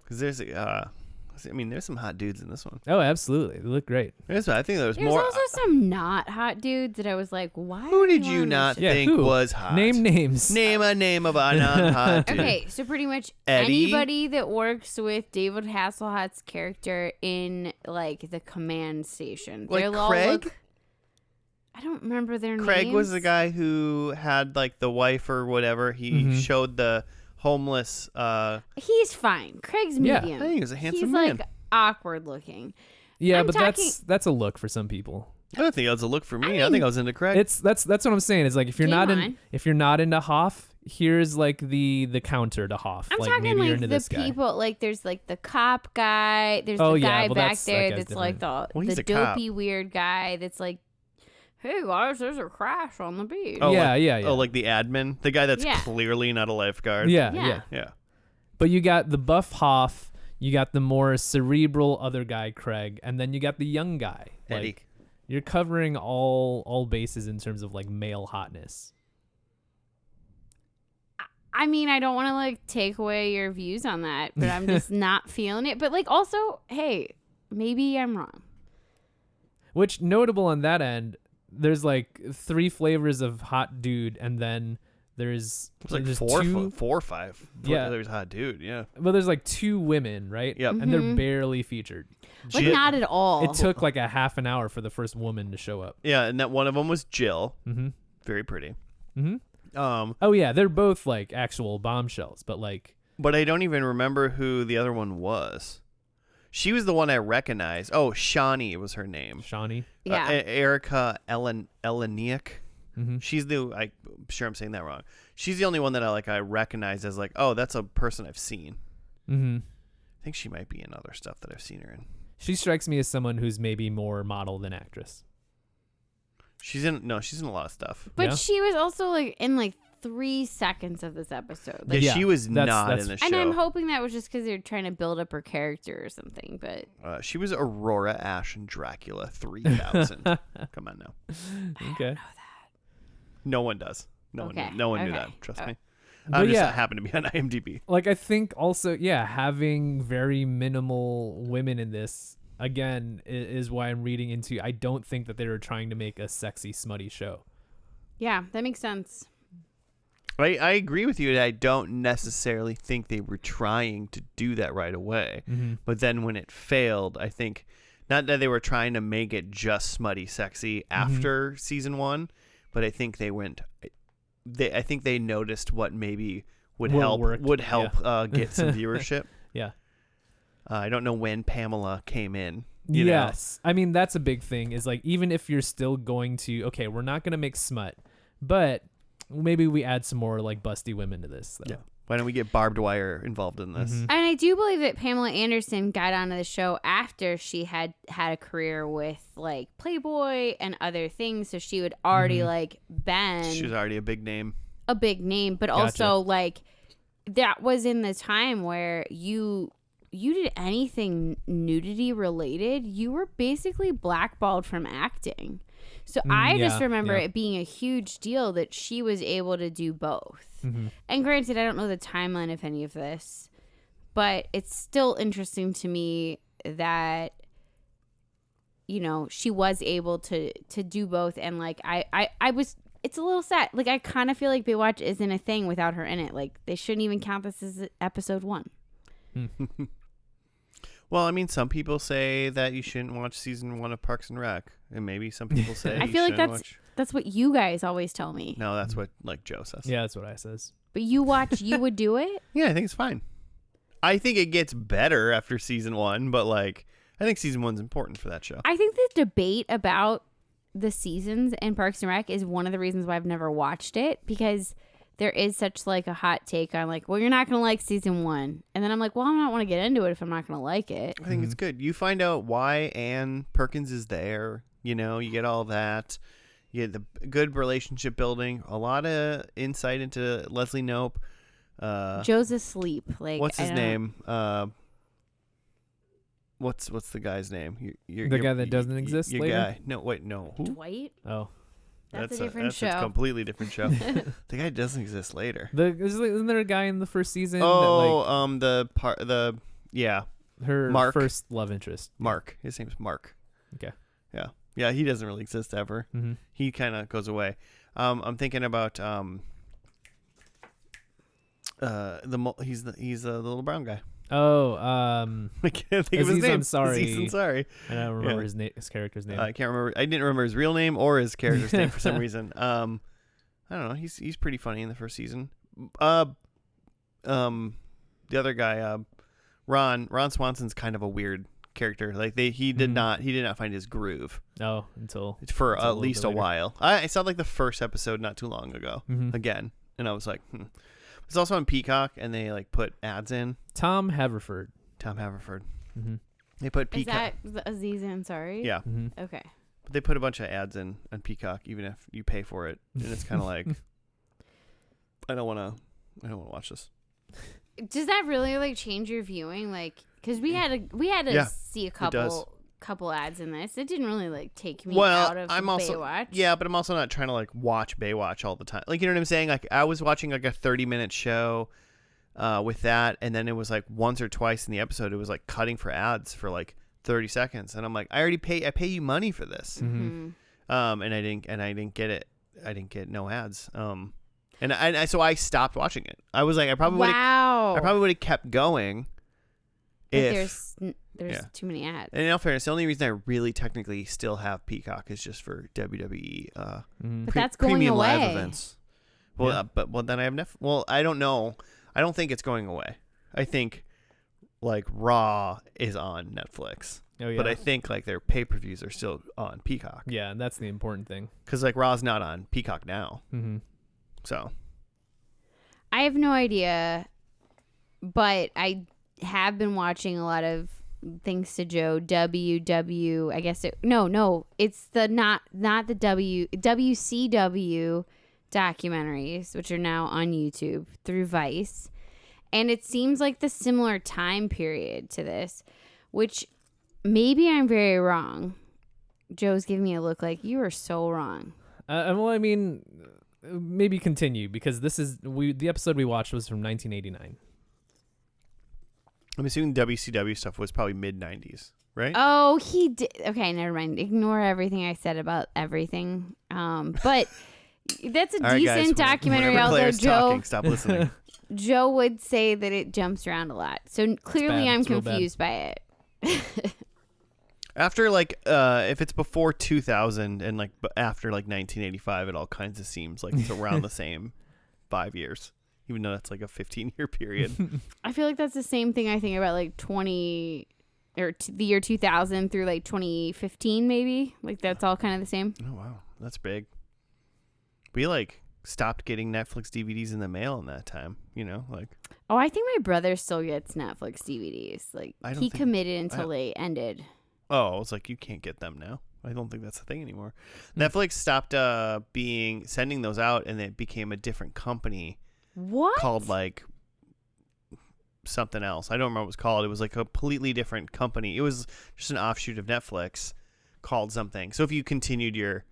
Because there's some hot dudes in this one. Oh, absolutely. They look great. I think there's There's more. also some not hot dudes that I was like, why? Who did you not think was hot? Name names. Name a name of a non-hot dude. Okay, so pretty much Eddie? anybody that works with David Hasselhoff's character in like the command station. Like They'll all Craig? look, I don't remember their names. Craig was the guy who had like the wife or whatever. He showed the homeless. He's fine. Craig's Yeah. medium. I think he was a handsome He's man. like awkward looking. Yeah, I'm but talking- that's a look for some people. I don't think that was a look for me. I mean, think I was into Craig. That's what I'm saying. Is like if you're Game not into Hoff, here's like the counter to Hoff. I'm like talking maybe like you're into the this guy. people, like there's like the cop guy. There's Oh, the yeah, guy well, back that there guy's that's like Well, he's the a cop. dopey weird guy that's like, hey guys, there's a crash on the beach. Oh, yeah, like, yeah. Oh, like the admin, the guy that's Yeah. clearly not a lifeguard. Yeah. Yeah. But you got the buff Hoff, you got the more cerebral other guy Craig, and then you got the young guy Eddie. Like, you're covering all bases in terms of like male hotness. I mean, I don't want to like take away your views on that, but I'm just not feeling it. But like, also, hey, maybe I'm wrong. Which, notable on that end, there's like 3 flavors of hot dude, and then there's It's like there's 4 or 5. Yeah. There's a hot dude. Yeah. Well, there's like 2 women, right? Yep. And they're barely featured. Like, Jill- not at all. It took like a half an hour for the first woman to show up. Yeah, and that one of them was Jill. Mm-hmm. Very pretty. Mm-hmm. Um, Oh yeah, they're both like actual bombshells, but like but I don't even remember who the other one was. She was the one I recognized. Oh, Shawnee was her name. Shawnee. Yeah. Erica Eleniak. Mm-hmm. She's the. I'm sure I'm saying that wrong. She's the only one that I recognize as like, oh, that's a person I've seen. Mm-hmm. I think she might be in other stuff that I've seen her in. She strikes me as someone who's maybe more model than actress. She's in a lot of stuff. But Yeah. she was also like in like 3 seconds of this episode. Like, Yeah, she was not that's- in the show. and I'm hoping that was just because they're trying to build up her character or something. But She was Aurora Ash in Dracula 3000. Come on now. Okay. No one does. No Okay. one. No one knew Okay. that. Trust me. But I just yeah. happened to be on IMDb. Like I think also, yeah, having very minimal women in this again is why I'm reading into. I don't think that they were trying to make a sexy, smutty show. yeah, that makes sense. I agree with you that I don't necessarily think they were trying to do that right away. Mm-hmm. But then when it failed, I think not that they were trying to make it just smutty sexy after season 1, but I think they went. I think they noticed what maybe would help get some viewership. Yeah. I don't know when Pamela came in. You know? Yes. I mean, that's a big thing is like, even if you're still going to, okay, we're not going to make smut, but maybe we add some more like busty women to this. Though. Yeah. Why don't we get barbed wire involved in this? And I do believe that Pamela Anderson got onto the show after she had a career with like Playboy and other things, so she would already like been She was already a big name. but also like that was in the time where you did anything nudity related, you were basically blackballed from acting. So I just remember it being a huge deal that she was able to do both. And granted, I don't know the timeline of any of this, but it's still interesting to me that, you know, she was able to do both. And like, it's a little sad. Like, I kind of feel like Baywatch isn't a thing without her in it. Like, they shouldn't even count this as episode 1. Well, I mean, some people say that you shouldn't watch season 1 of Parks and Rec, and maybe some people say I you feel like shouldn't watch. that's what you guys always tell me. No, that's what like Joe says. Yeah, that's what I says. But you would do it? Yeah, I think it's fine. I think it gets better after season 1, but like I think season 1's important for that show. I think the debate about the seasons in Parks and Rec is one of the reasons why I've never watched it, because there is such like a hot take on like, well, you're not going to like season 1. And then I'm like, well, I don't want to get into it if I'm not going to like it. I think it's good. You find out why Ann Perkins is there. You know, you get all that. You get the good relationship building. A lot of insight into Leslie Knope. Joe's asleep. Like, What's his name? What's the guy's name? The guy that doesn't exist Your later? guy. No, wait, no. Who? Dwight? Oh, That's a different that's show. a completely different show. The guy doesn't exist later. isn't there a guy in the first season? Oh, that, her her first love interest. Mark. His name's Mark. Okay. Yeah, he doesn't really exist ever. Mm-hmm. He kind of goes away. I'm thinking about he's the little brown guy. Oh, I can't think of his Aziz name. Ansari. Aziz Ansari. I don't remember Yeah. his character's name. I can't remember. I didn't remember his real name or his character's name for some reason. I don't know. He's pretty funny in the first season. The other guy, Ron Swanson's kind of a weird character. Like he did not find his groove. Oh, until For a at least a later. while. I saw like the first episode not too long ago again, and I was like, It's also on Peacock, and they like put ads in. Tom Haverford. Mm-hmm. They put Is Peacock. that Aziz Ansari? Yeah, Okay. but they put a bunch of ads in on Peacock, even if you pay for it, and it's kind of like, I don't want to watch this. Does that really like change your viewing? Like, because we had to see a couple ads in this. It didn't really like take me out of Baywatch. But I'm also not trying to like watch Baywatch all the time. Like, you know what I'm saying? Like, I was watching like a 30-minute show with that, and then it was like once or twice in the episode it was like cutting for ads for like 30 seconds, and I'm like, I pay you money for this. Mm-hmm. And I didn't get it. I didn't get no ads. So I stopped watching it. I was like, I probably would have kept going if there's too many ads. And in all fairness, the only reason I really technically still have Peacock is just for WWE But that's going premium away. live events. Well, but then I have Netflix. Well, I don't know. I don't think it's going away. I think like Raw is on Netflix. Oh yeah. But I think like their pay-per-views are still on Peacock. Yeah, and that's the important thing. Because like Raw's not on Peacock now. Mm-hmm. So I have no idea, but I have been watching a lot of thanks to Joe, WW, I guess it's the not the WCW documentaries, which are now on YouTube through Vice. And it seems like the similar time period to this, which maybe I'm very wrong. Joe's giving me a look like you are so wrong. Well, I mean, maybe continue, because the episode we watched was from 1989. I'm assuming WCW stuff was probably mid-90s, right? Oh, he did. Okay, never mind. Ignore everything I said about everything. But that's a All decent right, guys, documentary, whenever although Claire's Joe talking, stop listening. Joe would say that it jumps around a lot. So clearly bad. I'm It's real bad. confused by it. After if it's before 2000 and after 1985, it all kinds of seems like it's around the same 5 years, even though that's like a 15-year period. I feel like that's the same thing I think about the year 2000 through 2015 maybe. Like that's all kind of the same. Oh wow, that's big. We stopped getting Netflix DVDs in the mail in that time. Oh, I think my brother still gets Netflix DVDs. He committed until they ended. Oh, it's you can't get them now. I don't think that's a thing anymore. Netflix stopped sending those out, and it became a different company. What? Called something else. I don't remember what it was called. It was a completely different company. It was just an offshoot of Netflix called something. So if you continued your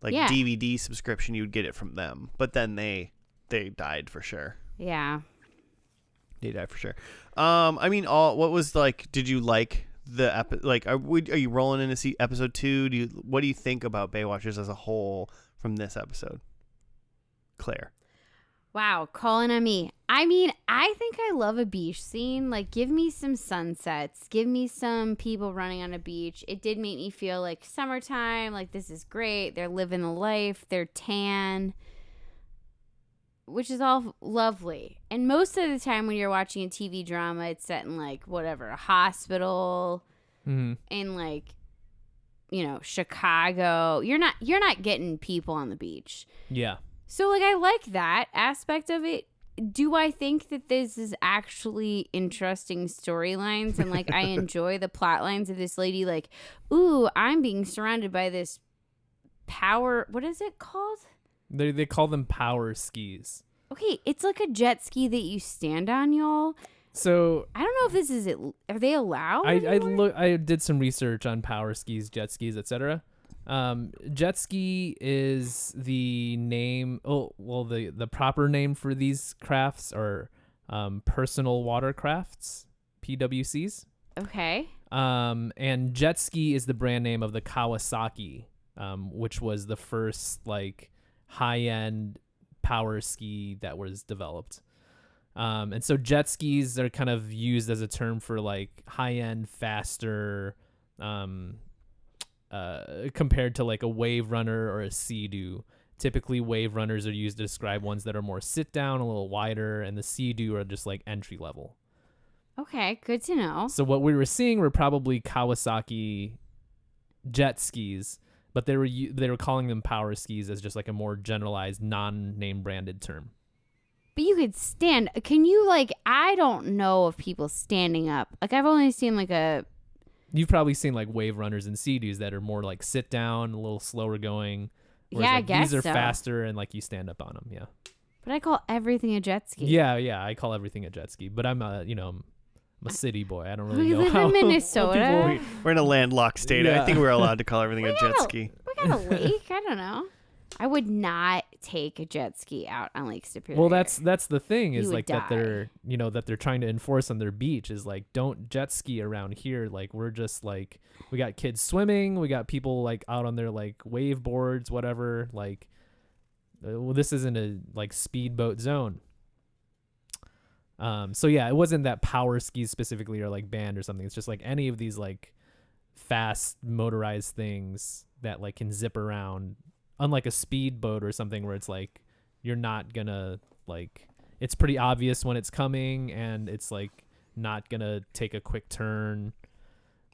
DVD subscription, you would get it from them. But then they died for sure. Yeah. They died for sure. I mean, what was did you like the are you rolling in to see episode 2? What do you think about Baywatchers as a whole from this episode, Claire? Wow, calling on me. I mean, I think I love a beach scene. Give me some sunsets. Give me some people running on a beach. It did make me feel like summertime. This is great. They're living the life. They're tan, which is all lovely. And most of the time when you're watching a TV drama, it's set in a hospital in Chicago. You're not getting people on the beach. Yeah. So I like that aspect of it. Do I think that this is actually interesting storylines and I enjoy the plot lines of this lady ooh, I'm being surrounded by this power, what is it called? They call them power skis. Okay, it's like a jet ski that you stand on, y'all. So I don't know if this is it. Are they allowed? I did some research on power skis, jet skis, etc. Jet ski is the name. Oh, well, the proper name for these crafts are personal watercrafts, PWCs. Okay. And jet ski is the brand name of the Kawasaki, which was the first high-end power ski that was developed. And so jet skis are kind of used as a term for high-end, faster, compared to a wave runner or a Sea-Doo. Typically wave runners are used to describe ones that are more sit down, a little wider, and the Sea-Doo are just entry level. Okay, good to know. So what we were seeing were probably Kawasaki jet skis, but they were calling them power skis as just a more generalized non-name branded term. But you could stand. Can you I don't know of people standing up. I've only seen a. You've probably seen wave runners and Sea-Doos that are more sit down, a little slower going. Whereas, Yeah, I guess these are so. faster and you stand up on them. Yeah. But I call everything a jet ski. Yeah. I call everything a jet ski, but I'm I'm a city boy. I don't really We know live how in Minnesota. how We, we're in a landlocked state. Yeah. I think we're allowed to call everything a jet ski. We got a lake. I don't know. I would not take a jet ski out on Lake Superior. Well, that's the thing is You would that die. they're that they're trying to enforce on their beach is don't jet ski around here. We're just we got kids swimming, we got people out on their wave boards, whatever. Well, this isn't a speedboat zone. So yeah, it wasn't that power skis specifically are banned or something. It's just any of these fast motorized things that can zip around. Unlike a speedboat or something where it's you're not gonna it's pretty obvious when it's coming and it's not gonna take a quick turn.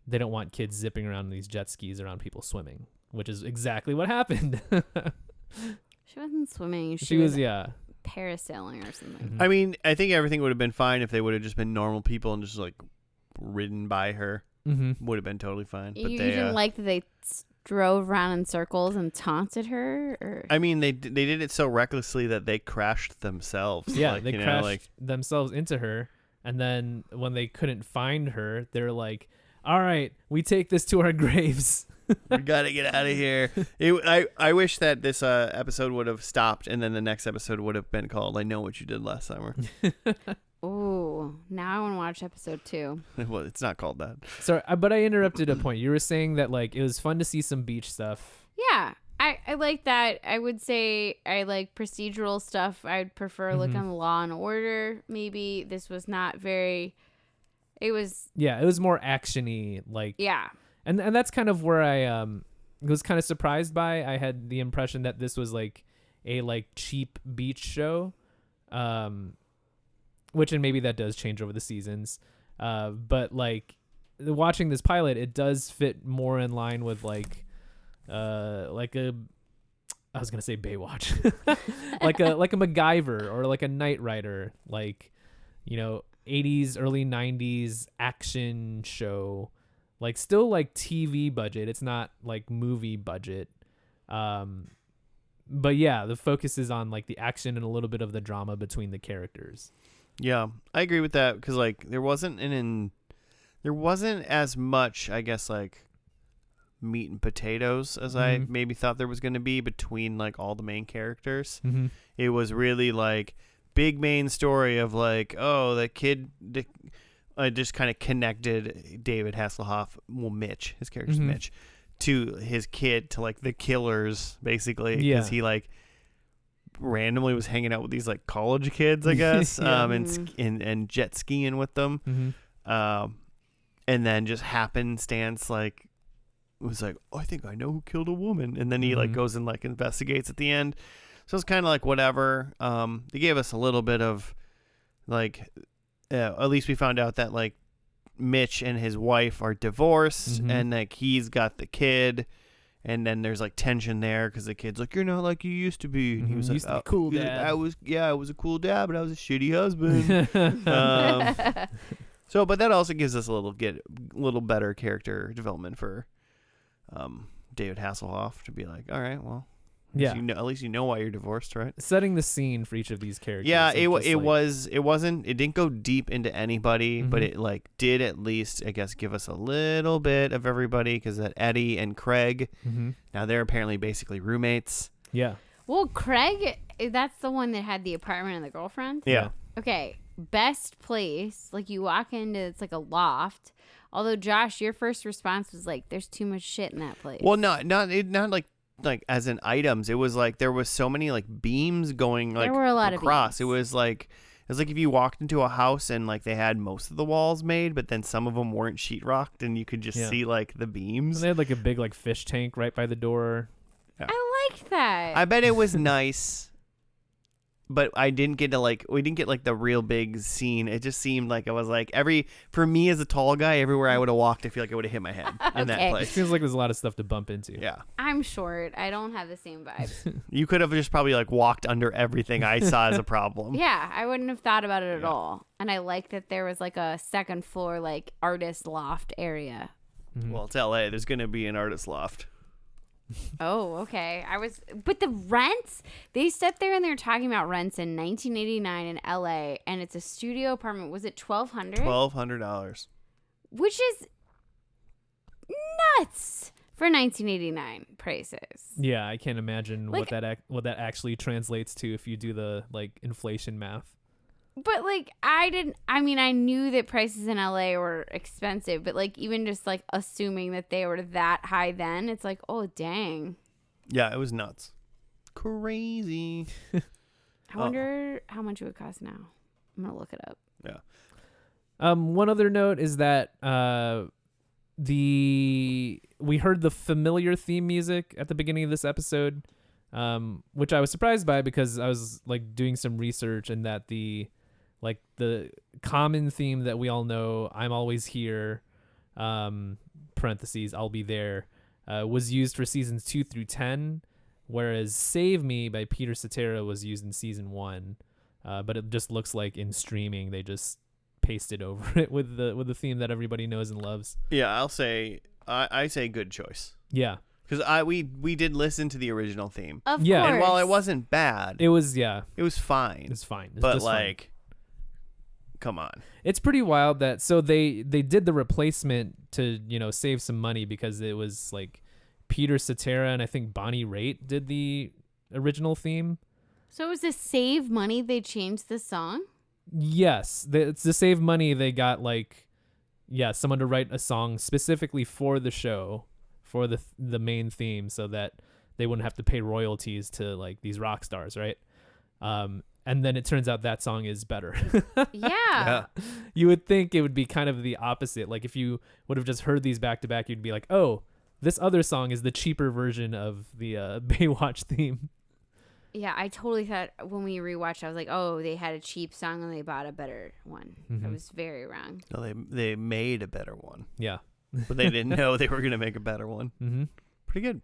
They don't want kids zipping around these jet skis around people swimming, which is exactly what happened. She wasn't swimming. She was parasailing or something. Mhm. I mean, I think everything would have been fine if they would have just been normal people and just ridden by her. would have been totally fine. But You they didn't like that they drove around in circles and taunted her? Or? I mean, they did it so recklessly that they crashed themselves. Yeah, like, they you know, crashed like, themselves into her, and then when they couldn't find her, they're like, "All right, we take this to our graves." we gotta get out of here. I wish that this episode would have stopped, and then the next episode would have been called "I Know What You Did Last Summer." Ooh, now I want to watch episode 2. Well, it's not called that. Sorry, but I interrupted a point. You were saying that like it was fun to see some beach stuff. Yeah, I like that. I would say I like procedural stuff. I'd prefer looking Law and Order. Maybe this was not very. It was. Yeah, it was more actiony, like. Yeah. And that's kind of where I was kind of surprised by. I had the impression that this was like a like cheap beach show, which, and maybe that does change over the seasons. But like watching this pilot, it does fit more in line with like I was gonna say Baywatch, like a MacGyver or like a Knight Rider, like, you know, 80s, early 90s action show, like still like TV budget. It's not like movie budget. But yeah, the focus is on like the action and a little bit of the drama between the characters. Yeah, I agree with that because like there wasn't as much, I guess, like meat and potatoes as I maybe thought there was going to be between like all the main characters. It was really like big main story of like, oh, the kid just kind of connected David Hasselhoff, well, Mitch, his character's Mitch, to his kid, to like the killers basically, because he like randomly was hanging out with these like college kids, I guess, and jet skiing with them, and then just happenstance like was like, oh, I think I know who killed a woman, and then he like goes and like investigates at the end. So it's kind of like whatever. They gave us a little bit of like, at least we found out that like Mitch and his wife are divorced, and like he's got the kid. And then there's like tension there because the kid's like, you're not like you used to be. And he was like, used to be cool he was dad. like, I was a cool dad, but I was a shitty husband. So, but that also gives us a little better character development for David Hasselhoff to be like, all right, well, at least you know why you're divorced, right? Setting the scene for each of these characters. Yeah, it didn't go deep into anybody, but it like did at least, I guess, give us a little bit of everybody, because that Eddie and Craig, now they're apparently basically roommates. Yeah. Well, Craig, that's the one that had the apartment and the girlfriend? Yeah. Okay, best place. Like you walk into, it's like a loft. Although, Josh, your first response was like, there's too much shit in that place. Well, not like as in items. It was like there was so many like beams going like there were a lot across. of beams. It was like if you walked into a house and like they had most of the walls made, but then some of them weren't sheetrocked, and you could just see like the beams. And they had like a big like fish tank right by the door. Yeah. I liked that. I bet it was nice, but we didn't get like the real big scene. It just seemed like it was like for me as a tall guy, everywhere I would have walked, I feel like I would have hit my head in that It place. feels like there's a lot of stuff to bump into. Yeah. I'm short. I don't have the same vibes. You could have just probably like walked under everything I saw as a problem. Yeah, I wouldn't have thought about it at all. And I like that there was like a second floor, like artist loft area. Well, it's LA. There's going to be an artist loft. Oh, okay. But the rents, they sat there and they were talking about rents in 1989 in LA, and it's a studio apartment. Was it $1,200? $1,200. Which is nuts for 1989 prices. Yeah, I can't imagine Like- what that actually translates to if you do the like inflation math. But like I knew that prices in LA were expensive, but like even just like assuming that they were that high then, it's like, oh dang. Yeah, it was nuts. Crazy. I wonder how much it would cost now. I'm gonna look it up. Yeah. One other note is that we heard the familiar theme music at the beginning of this episode, which I was surprised by because I was like doing some research, and that the common theme that we all know, I'm always here, parentheses, I'll be there, was used for seasons 2 through 10, whereas Save Me by Peter Cetera was used in season 1. But it just looks like in streaming they just pasted over it with the theme that everybody knows and loves. Yeah, I'll say I say good choice. Yeah. Because we did listen to the original theme. Of Yeah. course. And while it wasn't bad, It was it was fine. It's fine. It's But just fine. like, come on. It's pretty wild that so they did the replacement to, save some money because it was like Peter Cetera and I think Bonnie Raitt did the original theme. So it was to save money they changed the song? Yes, it's to save money. They got someone to write a song specifically for the show, for the main theme, so that they wouldn't have to pay royalties to like these rock stars, right? And then it turns out that song is better. Yeah. You would think it would be kind of the opposite. Like if you would have just heard these back to back, you'd be like, oh, this other song is the cheaper version of the Baywatch theme. Yeah, I totally thought when we rewatched, I was like, oh, they had a cheap song and they bought a better one. I was very wrong. No, they made a better one. Yeah. But they didn't know they were going to make a better one. Mm-hmm. Pretty good.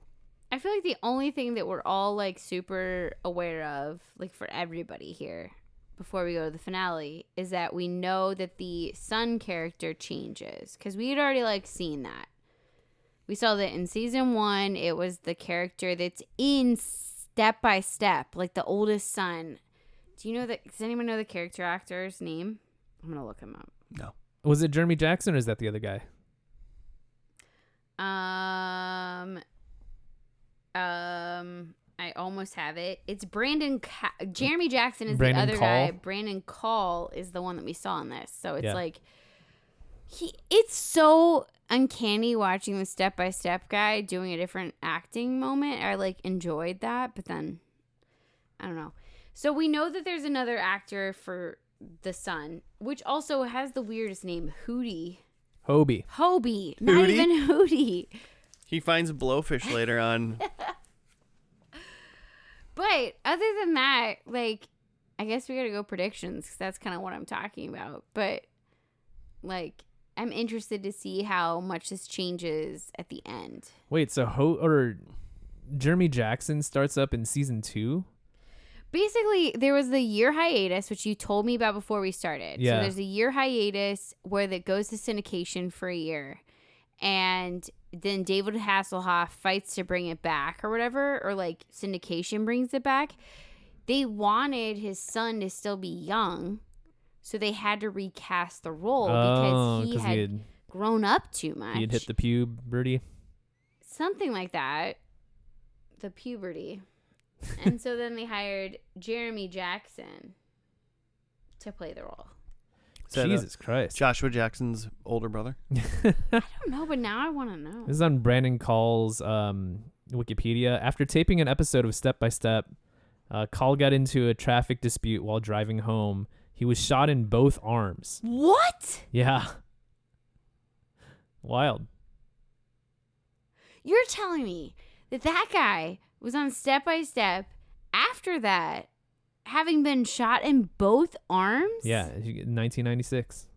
I feel like the only thing that we're all like super aware of, like for everybody here, before we go to the finale, is that we know that the sun character changes. Because we had already like seen that. We saw that in season 1, it was the character that's in Step by Step, like the oldest son. Does anyone know the character actor's name? I'm going to look him up. No. Was it Jeremy Jackson or is that the other guy? I almost have it. It's Brandon. Jeremy Jackson is Brandon the other Call? guy. Brandon Call is the one that we saw in this. So it's Yeah. like it's so uncanny watching the Step by Step guy doing a different acting moment. I like enjoyed that, but then I don't know. So we know that there's another actor for the son, which also has the weirdest name, Hootie. Hobie. Hobie, not Hootie? even Hootie. He finds blowfish later on. But other than that, like, I guess we gotta go predictions because that's kind of what I'm talking about. But like, I'm interested to see how much this changes at the end. Wait, so Jeremy Jackson starts up in season 2? Basically, there was the year hiatus, which you told me about before we started. Yeah. So there's a year hiatus where that goes to syndication for a year. And then David Hasselhoff fights to bring it back or whatever, or like syndication brings it back. They wanted his son to still be young, so they had to recast the role because he had grown up too much. He had hit the puberty. Something like that. The puberty. And so then they hired Jeremy Jackson to play the role. Jesus Christ. Joshua Jackson's older brother. I don't know, but now I want to know. This is on Brandon Call's Wikipedia. After taping an episode of Step by Step, Call got into a traffic dispute while driving home. He was shot in both arms. What? Yeah. Wild. You're telling me that guy was on Step by Step after that, having been shot in both arms? Yeah, 1996.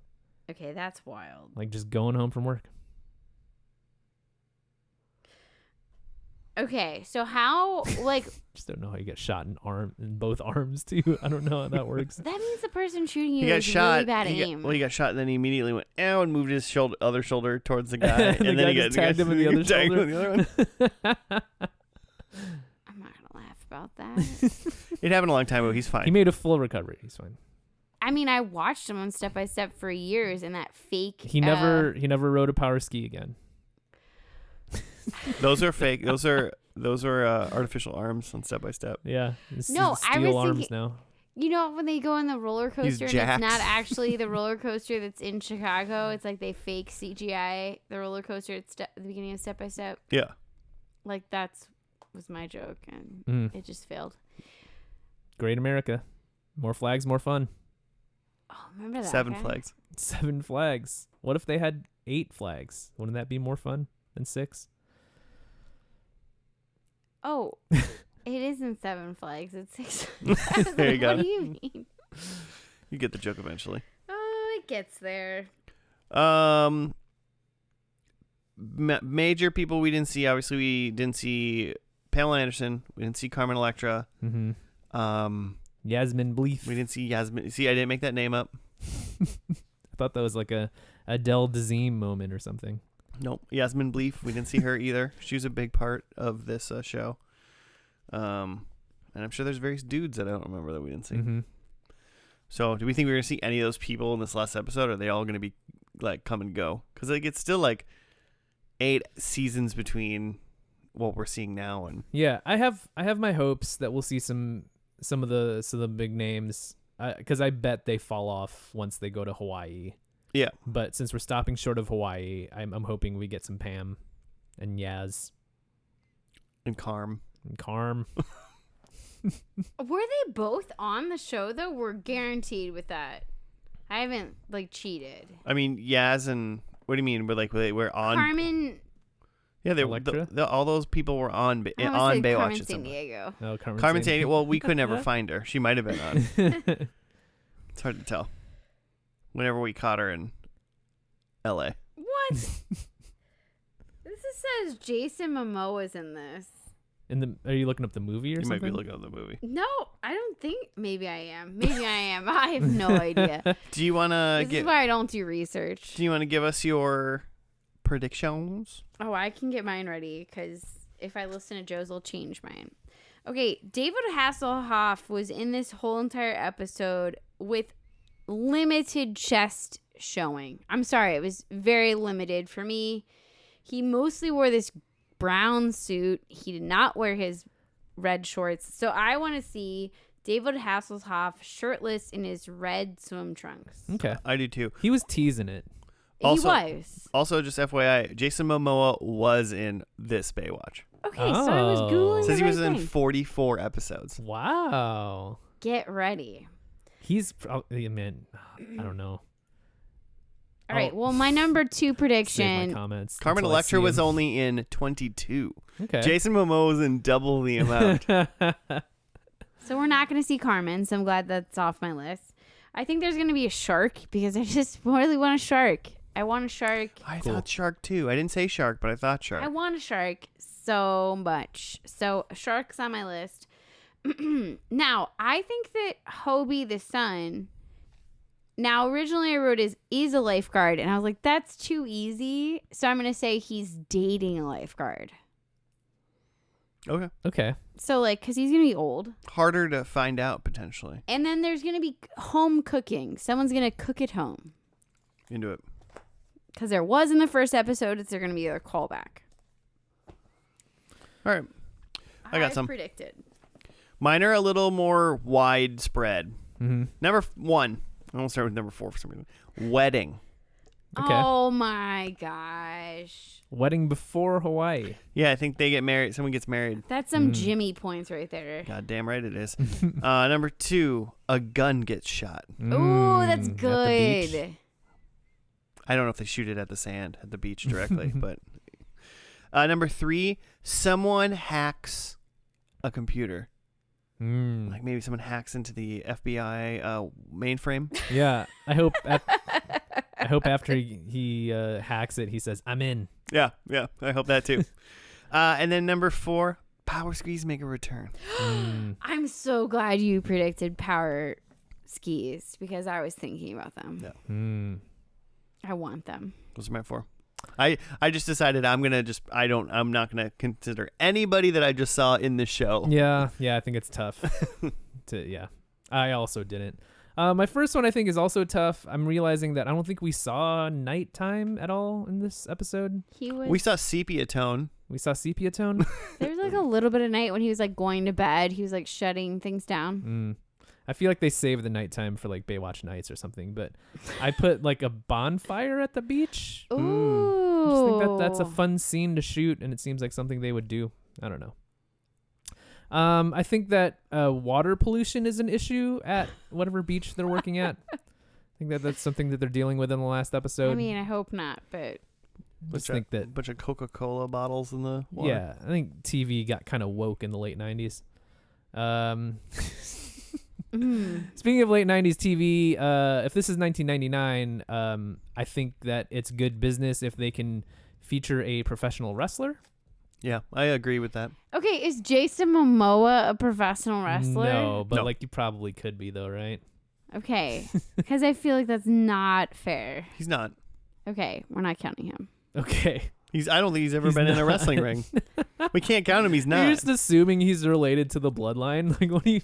Okay, that's wild. Like just going home from work. Okay, so how, like... Just don't know how you get shot in both arms too. I don't know how that works. That means the person shooting you He got has shot. really bad aim. He got shot, and then he immediately went, ow, and moved his other shoulder towards the guy. And and the then guy just tagged him in the other tagged him in the other one. I'm not going to laugh about that. It happened a long time ago. He's fine. He made a full recovery. He's fine. I mean, I watched him on Step by Step for years, and that fake... He never rode a power ski again. Those are fake. Those are artificial arms on Step by Step. Yeah. No, I steel was arms thinking- now. You know when they go on the roller coaster and it's jacked. not actually the roller coaster that's in Chicago? It's like they fake CGI the roller coaster at the beginning of Step by Step. Yeah. Like was my joke, and it just failed. Great America. More flags, more fun. Oh, remember that 7 guy? flags. 7 flags. What if they had 8 flags? Wouldn't that be more fun than 6? Oh, it isn't 7 flags. It's 6 flags. There you go. What do you mean? You get the joke eventually. Oh, it gets there. Major people we didn't see. Obviously, we didn't see Pamela Anderson. We didn't see Carmen Electra. Mm-hmm. We Yasmin Bleeth. didn't see Yasmin. See, I didn't make that name up. I thought that was like a Adele Dazeem moment or something. Nope. Yasmin Bleef. We didn't see her either. She was a big part of this show. And I'm sure there's various dudes that I don't remember that we didn't see. Mm-hmm. So, do we think we're gonna see any of those people in this last episode? Or are they all gonna be like come and go? Because like it's still like 8 seasons between what we're seeing now and Yeah, I have my hopes that we'll see some of the big names, because I bet they fall off once they go to Hawaii. yeah. But since we're stopping short of Hawaii, I'm hoping we get some Pam and Yaz And Carm. and Carm. Were they both on the show though? We're guaranteed with that. I haven't like cheated. I mean, Yaz and what do you mean? We're on. Carmen. Yeah, Electra? all those people were on I almost on said Baywatch. Carmen at some point. Sandiego. Oh, Carmen Sandiego. Well, we could never find her. She might have been on. It's hard to tell. Whenever we caught her in L.A. What? This says Jason Momoa's in this. Are you looking up the movie or You something? might be looking at the movie. No, I don't think. Maybe I am. I have no idea. Do you want to This is why I don't do research. Do you want to give us your predictions? Oh, I can get mine ready because if I listen to Joe's, I'll change mine. Okay, David Hasselhoff was in this whole entire episode with limited chest showing. I'm sorry, it was very limited for me. He mostly wore this brown suit. He did not wear his red shorts. So I want to see David Hasselhoff shirtless in his red swim trunks. Okay. I do too. He was teasing it. Also- he was. Also, just FYI, Jason Momoa was in this Baywatch. Okay, so I was Oh. Googling Says the he was right in thing. 44 episodes. Wow. Get ready. He's probably, man, I don't know. All right, Oh. well, my number 2 Save my prediction. comments. Carmen until I Electra see was him. only in 22. Okay. Jason Momoa was in double the amount. So we're not going to see Carmen, so I'm glad that's off my list. I think there's going to be a shark because I just really want a shark. I want a shark. I Cool. thought shark too. I didn't say shark, but I thought shark. I want a shark so much. So shark's on my list. Now, I think that Hobie the son. Now, originally I wrote is a lifeguard, and I was like, that's too easy. So I'm going to say he's dating a lifeguard. Okay. Okay. So, like, because he's going to be old. Harder to find out, potentially. And then there's going to be home cooking. Someone's going to cook at home. Into it. Because there was in the first episode, it's going to be a callback. All right. I got some. predicted. Mine are a little more widespread. Mm-hmm. Number 1. I won't start with number 4 for some reason. Wedding. Okay. Oh, my gosh. Wedding before Hawaii. Yeah, I think they get married. Someone gets married. That's some Jimmy points right there. God damn right it is. Number 2. A gun gets shot. Ooh, that's At the beach. good. I don't know if they shoot it at the sand at the beach directly, but number 3, someone hacks a computer. Mm. Like maybe someone hacks into the FBI mainframe. Yeah. I hope after he hacks it, he says, "I'm in." Yeah, I hope that too. And then number 4, power skis make a return. I'm so glad you predicted power skis because I was thinking about them. Yeah. Mm. I want them. Those are my 4. I just decided I'm not gonna consider anybody that I just saw in this show. Yeah. I think it's tough. I also didn't. My first one I think is also tough. I'm realizing that I don't think we saw nighttime at all in this episode. He was. We saw sepia tone. We saw sepia tone. There was like a little bit of night when he was like going to bed. He was like shutting things down. I feel like they saved the nighttime for like Baywatch nights or something, but I put like a bonfire at the beach. Ooh. I just think that's a fun scene to shoot, and it seems like something they would do. I don't know. I think that water pollution is an issue at whatever beach they're working at. I think that's something that they're dealing with in the last episode. I mean, I hope not, but just think that bunch of Coca-Cola bottles in the water. yeah, I think TV got kind of woke in the late 90s. Speaking of late 90s TV, if this is 1999, I think that it's good business if they can feature a professional wrestler. Yeah, I agree with that. okay. Is Jason Momoa a professional wrestler? No, but No. like you probably could be though, right? Okay. Because I feel like that's not fair. He's not. Okay. We're not counting him. Okay. I don't think he's ever He's been in a not. wrestling ring. We can't count him. He's not. You're just assuming he's related to the bloodline. Like, what do you?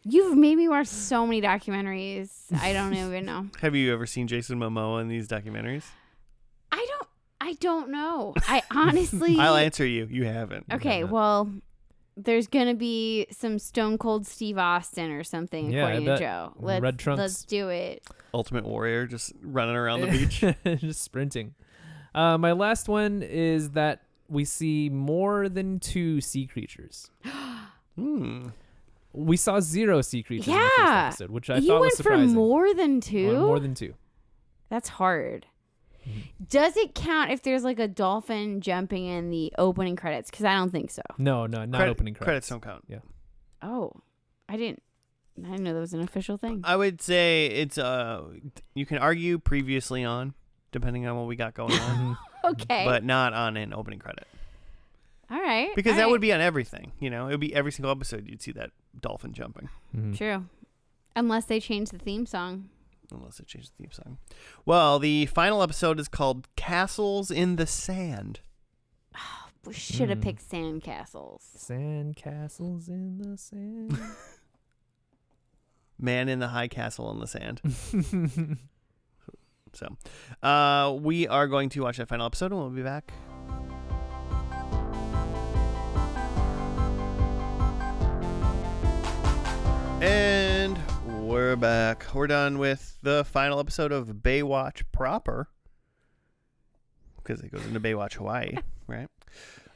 You've made me watch so many documentaries. I don't even know. Have you ever seen Jason Momoa in these documentaries? I don't know. I honestly. I'll answer you. You haven't. Okay, well, there's gonna be some Stone Cold Steve Austin or something, Yeah, I according to bet. Joe. Red trunks. Let's do it. Ultimate Warrior just running around the beach. Just sprinting. My last one is that we see more than 2 sea creatures. We saw 0 sea creatures in the first episode, which I you thought was went surprising. for more than 2? More than 2. That's hard. Mm-hmm. Does it count if there's like a dolphin jumping in the opening credits? Because I don't think so. No, not opening credits. Credits don't count. Yeah. Oh, I didn't know that was an official thing. I would say it's you can argue previously on, depending on what we got going on, Okay. but not on an opening credit. All right. Because all that right. would be on everything. It would be every single episode you'd see that dolphin jumping. Mm-hmm. True. Unless they change the theme song. Unless it changes the theme song. Well, the final episode is called Castles in the Sand. We should have picked sandcastles. Sand castles in the sand. Man in the High Castle in the Sand. So, we are going to watch that final episode and we'll be back. And we're back. We're done with the final episode of Baywatch proper. Because it goes into Baywatch Hawaii, right?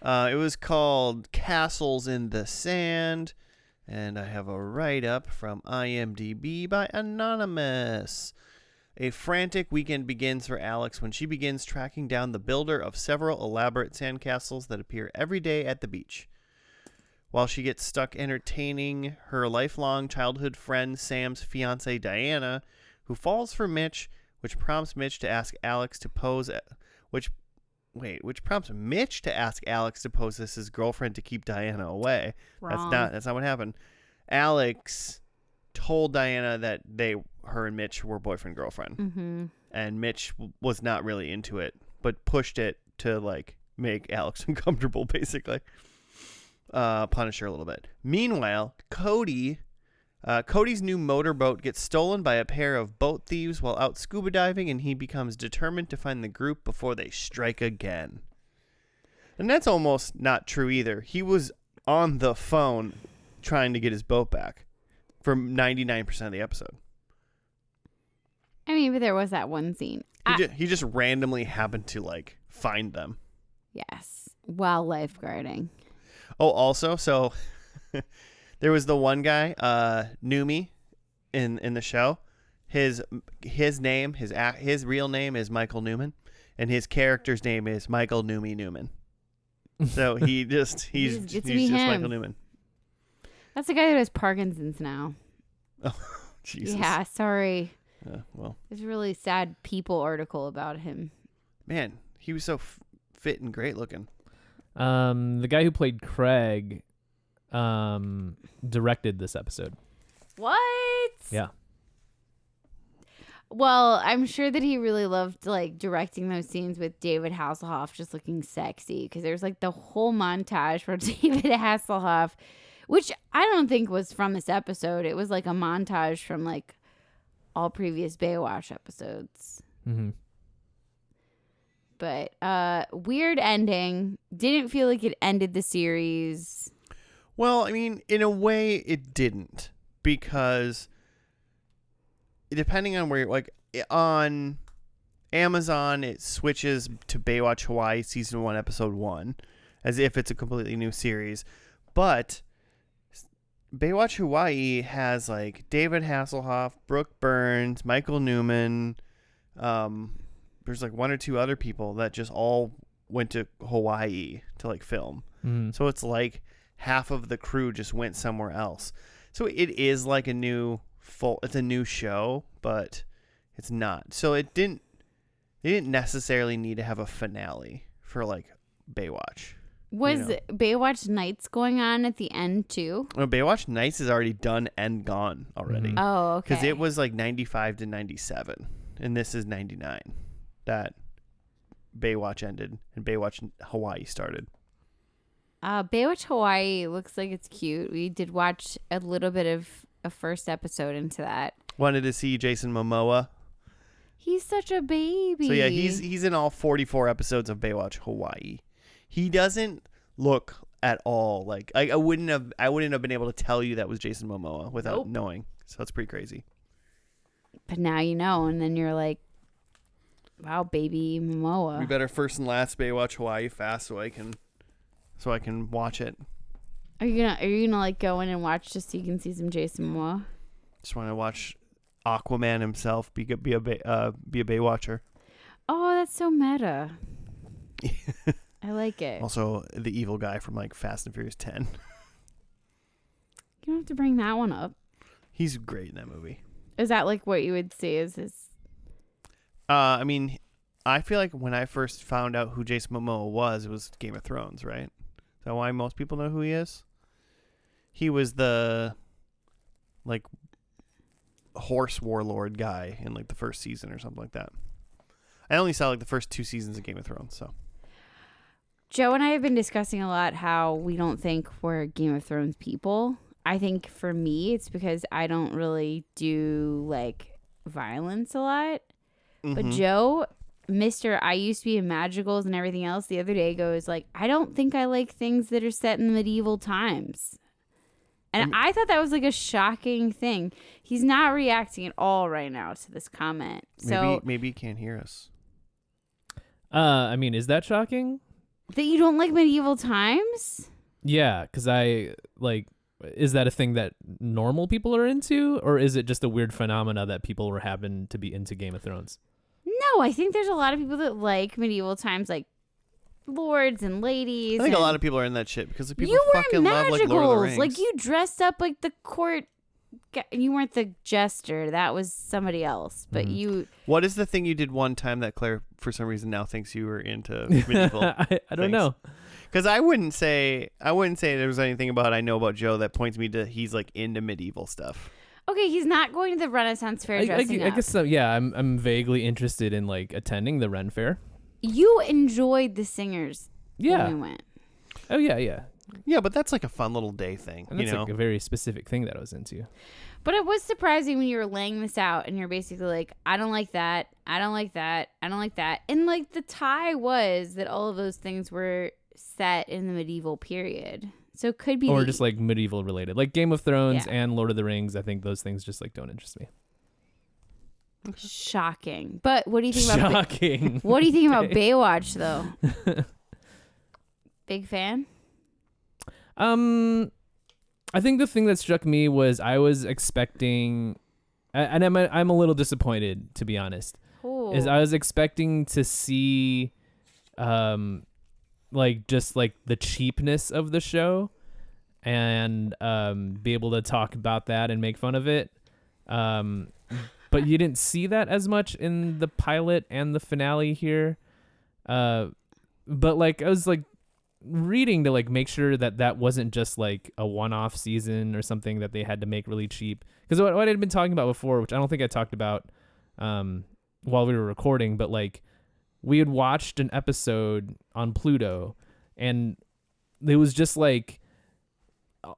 It was called Castles in the Sand. And I have a write-up from IMDb by Anonymous. A frantic weekend begins for Alex when she begins tracking down the builder of several elaborate sandcastles that appear every day at the beach. While she gets stuck entertaining her lifelong childhood friend Sam's fiancée Diana, who falls for Mitch, which prompts Mitch to ask Alex to pose which prompts Mitch to ask Alex to pose as his girlfriend to keep Diana away. Wrong. That's not what happened. Alex told Diana that her and Mitch were boyfriend girlfriend. Mm-hmm. And Mitch was not really into it, but pushed it to like make Alex uncomfortable, basically. Punish her a little bit. Meanwhile, Cody's new motorboat gets stolen by a pair of boat thieves while out scuba diving, and he becomes determined to find the group before they strike again. And that's almost not true either. He was on the phone trying to get his boat back for 99% of the episode. I mean, but there was that one scene. He just randomly happened to like find them. Yes. While lifeguarding. Oh, also, so there was the one guy, Numi, in the show. His real name is Michael Newman, and his character's name is Michael Newman. So he's just Michael Newman. That's the guy that has Parkinson's now. Oh, Jesus. Yeah, sorry. Well, There's a really sad People article about him. man, he was so fit and great looking. The guy who played Craig directed this episode. What? Yeah. Well, I'm sure that he really loved like directing those scenes with David Hasselhoff just looking sexy, because there's like the whole montage for David Hasselhoff, which I don't think was from this episode. It was like a montage from like all previous Baywatch episodes. Mm-hmm. But weird ending. Didn't feel like it ended the series. Well, I mean, in a way, it didn't, because depending on where, like, on Amazon, it switches to Baywatch Hawaii Season 1, Episode 1, as if it's a completely new series. But Baywatch Hawaii has, like, David Hasselhoff, Brooke Burns, Michael Newman. There's, like, 1 or 2 other people that just all went to Hawaii to, like, film. Mm-hmm. So it's like half of the crew just went somewhere else. So it is like a new it's a new show, but it's not. So they didn't necessarily need to have a finale for like Baywatch. Was know. Baywatch Nights going on at the end too? Well, Baywatch Nights is already done and gone already. Mhm. Oh, okay. Because it was like 95 to 97, and this is 99 that Baywatch ended and Baywatch Hawaii started. Baywatch Hawaii looks like it's cute. We did watch a little bit of a first episode into that. Wanted to see Jason Momoa. He's such a baby. So yeah, he's in all 44 episodes of Baywatch Hawaii. He doesn't look at all like I wouldn't have been able to tell you that was Jason Momoa without knowing. So it's pretty crazy. But now you know, and then you're like, wow, baby Momoa. We better first and last Baywatch Hawaii fast so I can watch it. Are you gonna like go in and watch just so you can see some Jason Momoa? Just want to watch Aquaman himself be a Baywatcher. Oh, that's so meta. I like it. Also, the evil guy from like Fast and Furious 10. You don't have to bring that one up. He's great in that movie. Is that like what you would say is his? I mean, I feel like when I first found out who Jason Momoa was, it was Game of Thrones, right? Is that why most people know who he is? He was the like horse warlord guy in like the first season or something like that. I only saw like the first 2 seasons of Game of Thrones, so. Joe and I have been discussing a lot how we don't think we're Game of Thrones people. I think for me, it's because I don't really do like violence a lot. But Joe, Mr. I used to be in magicals and everything else, the other day goes like, I don't think I like things that are set in medieval times. And I thought that was like a shocking thing. He's not reacting at all right now to this comment. So maybe he can't hear us. I mean, is that shocking? that you don't like medieval times? Yeah, because I like. Is that a thing that normal people are into, or is it just a weird phenomena that people were happen to be into Game of Thrones? No, I think there's a lot of people that like medieval times, like lords and ladies. I think a and lot of people are in that shit because people you were fucking love like Lord of the magicals. Rings. Like you dressed up like the court. You weren't the jester. That was somebody else. But you. What is the thing you did one time that Claire, for some reason, now thinks you were into medieval? I don't know. Because I wouldn't say there was anything about I know about Joe that points me to he's like into medieval stuff. Okay, he's not going to the Renaissance Fair dressing I up. guess so. Yeah, I'm vaguely interested in like attending the Ren Fair. You enjoyed the singers. Yeah. When we went. Oh yeah. Yeah, but that's like a fun little day thing. And that's you know? like a very specific thing that I was into. But it was surprising when you were laying this out and you're basically like, I don't like that. I don't like that. I don't like that. And like the tie was that all of those things were set in the medieval period. So it could be. Or just like medieval related. Like Game of Thrones Yeah. and Lord of the Rings. I think those things just like don't interest me. Shocking. But what do you think about Shocking. what do you think about Baywatch though? Big fan? I think the thing that struck me was I was expecting, and I'm a little disappointed, to be honest. Ooh. Is I was expecting to see, like just like the cheapness of the show, and be able to talk about that and make fun of it. But you didn't see that as much in the pilot and the finale here. But like I was like reading to like make sure that wasn't just like a one-off season or something that they had to make really cheap. Because what I had been talking about before, which I don't think I talked about while we were recording, but like we had watched an episode on Pluto, and it was just like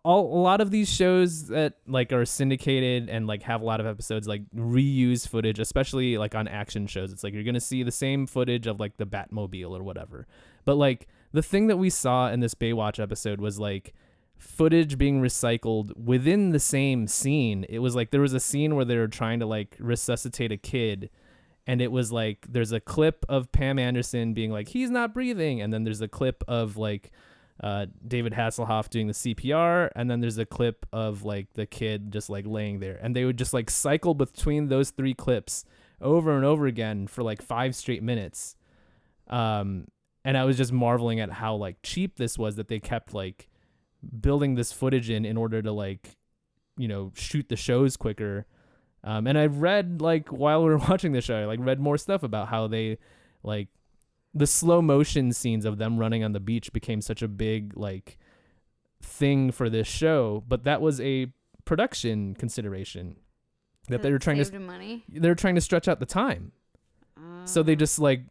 a lot of these shows that like are syndicated and like have a lot of episodes like reuse footage, especially like on action shows. It's like you're gonna see the same footage of like the Batmobile or whatever, but like the thing that we saw in this Baywatch episode was like footage being recycled within the same scene. It was like there was a scene where they were trying to like resuscitate a kid, and it was like there's a clip of Pam Anderson being like, he's not breathing, and then there's a clip of like David Hasselhoff doing the CPR, and then there's a clip of like the kid just like laying there, and they would just like cycle between those 3 clips over and over again for like 5 straight minutes. And I was just marveling at how like cheap this was, that they kept like building this footage in order to like, you know, shoot the shows quicker. And I read like while we were watching the show, I like read more stuff about how they like the slow motion scenes of them running on the beach became such a big like thing for this show, but that was a production consideration that they were trying to money. they were trying to stretch out the time. So they just like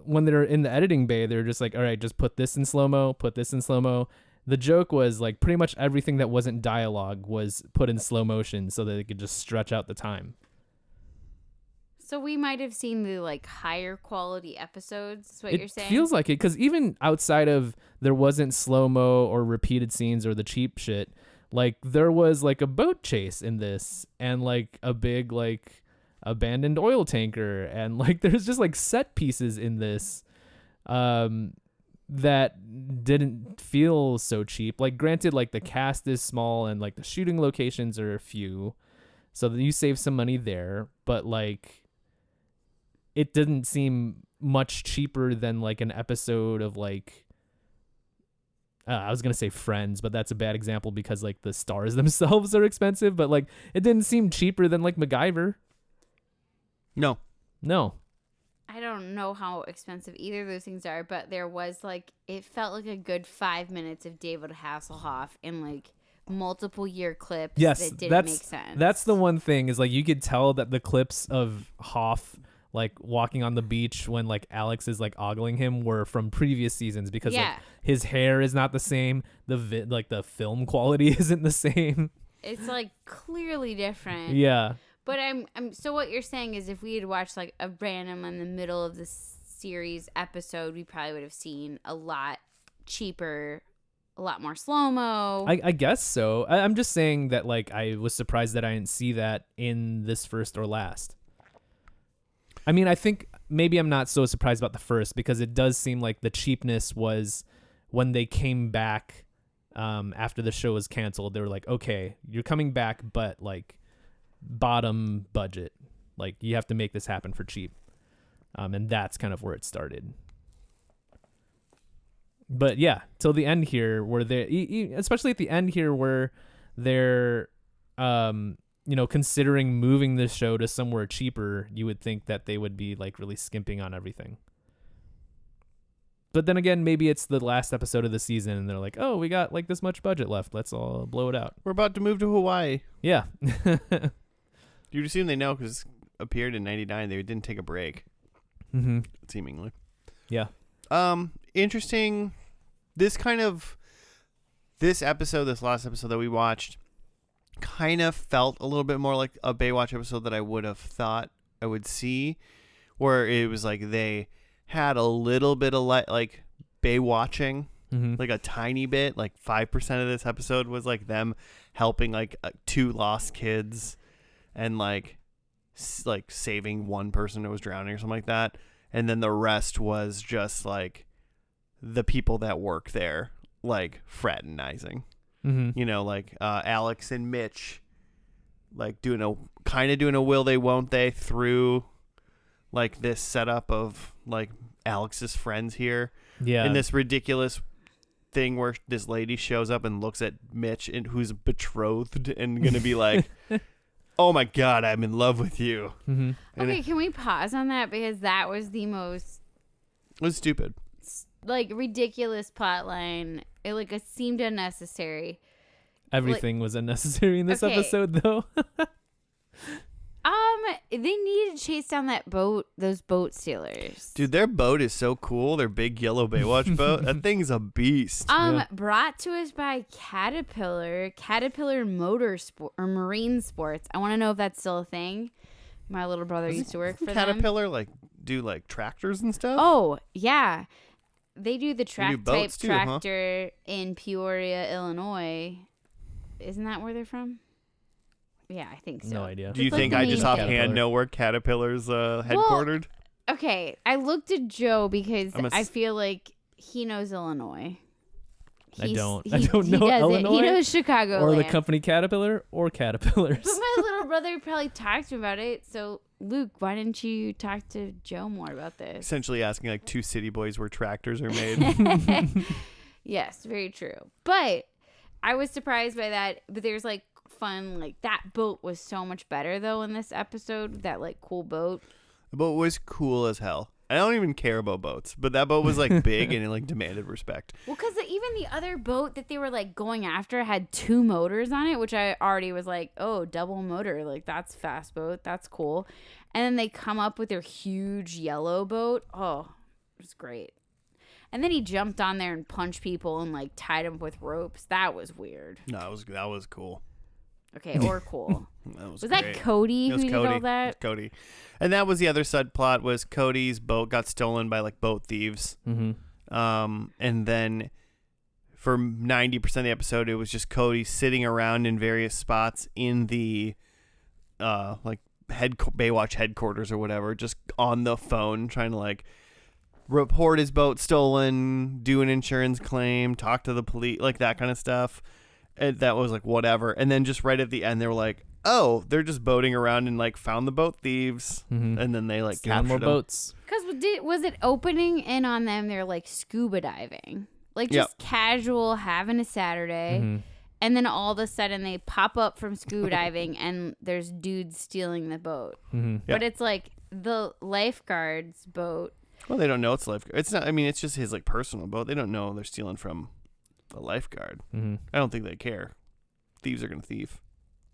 when they're in the editing bay, they're just like, all right, just put this in slow-mo, put this in slow-mo. The joke was like pretty much everything that wasn't dialogue was put in slow motion so that they could just stretch out the time. So we might have seen the like higher quality episodes, is what you're saying? It feels like it, because even outside of there wasn't slow-mo or repeated scenes or the cheap shit, like there was like a boat chase in this and like a big like abandoned oil tanker, and like there's just like set pieces in this that didn't feel so cheap. Like granted, like the cast is small and like the shooting locations are few, so that you save some money there, but like it didn't seem much cheaper than like an episode of like I was going to say Friends, but that's a bad example because like the stars themselves are expensive, but like it didn't seem cheaper than like MacGyver. No. I don't know how expensive either of those things are, but there was like, it felt like a good 5 minutes of David Hasselhoff in like multiple year clips that didn't make sense. That's the one thing is like you could tell that the clips of Hoff like walking on the beach when like Alex is like ogling him were from previous seasons because like his hair is not the same, the film quality isn't the same. It's like clearly different. Yeah. But I'm so what you're saying is if we had watched like a random in the middle of the series episode, we probably would have seen a lot cheaper, a lot more slow-mo. I guess so. I'm just saying that like I was surprised that I didn't see that in this first or last. I mean, I think maybe I'm not so surprised about the first because it does seem like the cheapness was when they came back after the show was canceled. They were like, okay, you're coming back, but like bottom budget, like you have to make this happen for cheap, and that's kind of where it started. But yeah, till the end here where they especially at the end here where they're considering moving this show to somewhere cheaper, you would think that they would be like really skimping on everything. But then again, maybe it's the last episode of the season and they're like, oh, we got like this much budget left, let's all blow it out. We're about to move to Hawaii. Yeah. You'd assume they know because it appeared in 99. They didn't take a break. Mm-hmm. Seemingly. Yeah. Interesting. This last episode that we watched kind of felt a little bit more like a Baywatch episode that I would have thought I would see, where it was like they had a little bit of like Baywatching, like a tiny bit, like 5% of this episode was like them helping like two lost kids and like saving one person who was drowning or something like that, and then the rest was just like the people that work there like fraternizing. Like Alex and Mitch like doing a will they won't they through like this setup of like Alex's friends here. Yeah. In this ridiculous thing where this lady shows up and looks at Mitch and who's betrothed and gonna be like, oh my God, I'm in love with you. Okay, can we pause on that because that was the most it was stupid, like ridiculous plot line. It seemed unnecessary. Everything was unnecessary in this episode though. They needed to chase down those boat stealers. Dude, their boat is so cool. Their big yellow Baywatch boat. That thing's a beast. Brought to us by Caterpillar Motorsport or Marine Sports. I want to know if that's still a thing. My little brother used to work for Caterpillar, them. Do like tractors and stuff? Oh, yeah. They do the track type too, tractor in Peoria, Illinois. Isn't that where they're from? Yeah, I think so. No idea. Do you think I just offhand know where Caterpillar's headquartered? Well, okay, I looked at Joe because I feel like he knows Illinois. I don't know Illinois. He knows Chicago. Or the company Caterpillar or Caterpillars. But my little brother probably talked to him about it. So, Luke, why didn't you talk to Joe more about this? Essentially asking like two city boys where tractors are made. Yes, very true. But I was surprised by that. But there's like fun, like that boat was so much better though in this episode. That like cool boat. The boat was cool as hell. I don't even care about boats, but that boat was like big and it like demanded respect. Well, because even the other boat that they were like going after had 2 motors on it, which I already was like, oh, double motor. Like, that's fast boat. That's cool. And then they come up with their huge yellow boat. Oh, it was great. And then he jumped on there and punched people and like tied them with ropes. That was weird. No, that was cool. Okay, or cool. Was that great. Cody It was who Cody. did all that? It was Cody. And that was the other subplot was Cody's boat got stolen by like boat thieves. Mm-hmm. And then for 90% of the episode, it was just Cody sitting around in various spots in the like Baywatch headquarters or whatever, just on the phone trying to like report his boat stolen, do an insurance claim, talk to the police, like that kind of stuff. And that was like whatever. And then just right at the end, they were like, oh, they're just boating around and like found the boat thieves. Mm-hmm. And then they like Stealing more captured them. boats. Because was it opening in on them? They're like scuba diving, like just casual having a Saturday, Mm-hmm. and then all of a sudden they pop up from scuba diving and there's dudes stealing the boat. Mm-hmm. But it's like the lifeguard's boat. Well, they don't know it's lifeguard. It's not. I mean, it's just his like personal boat. They don't know they're stealing from the lifeguard. Mm-hmm. I don't think they care. Thieves are gonna thief.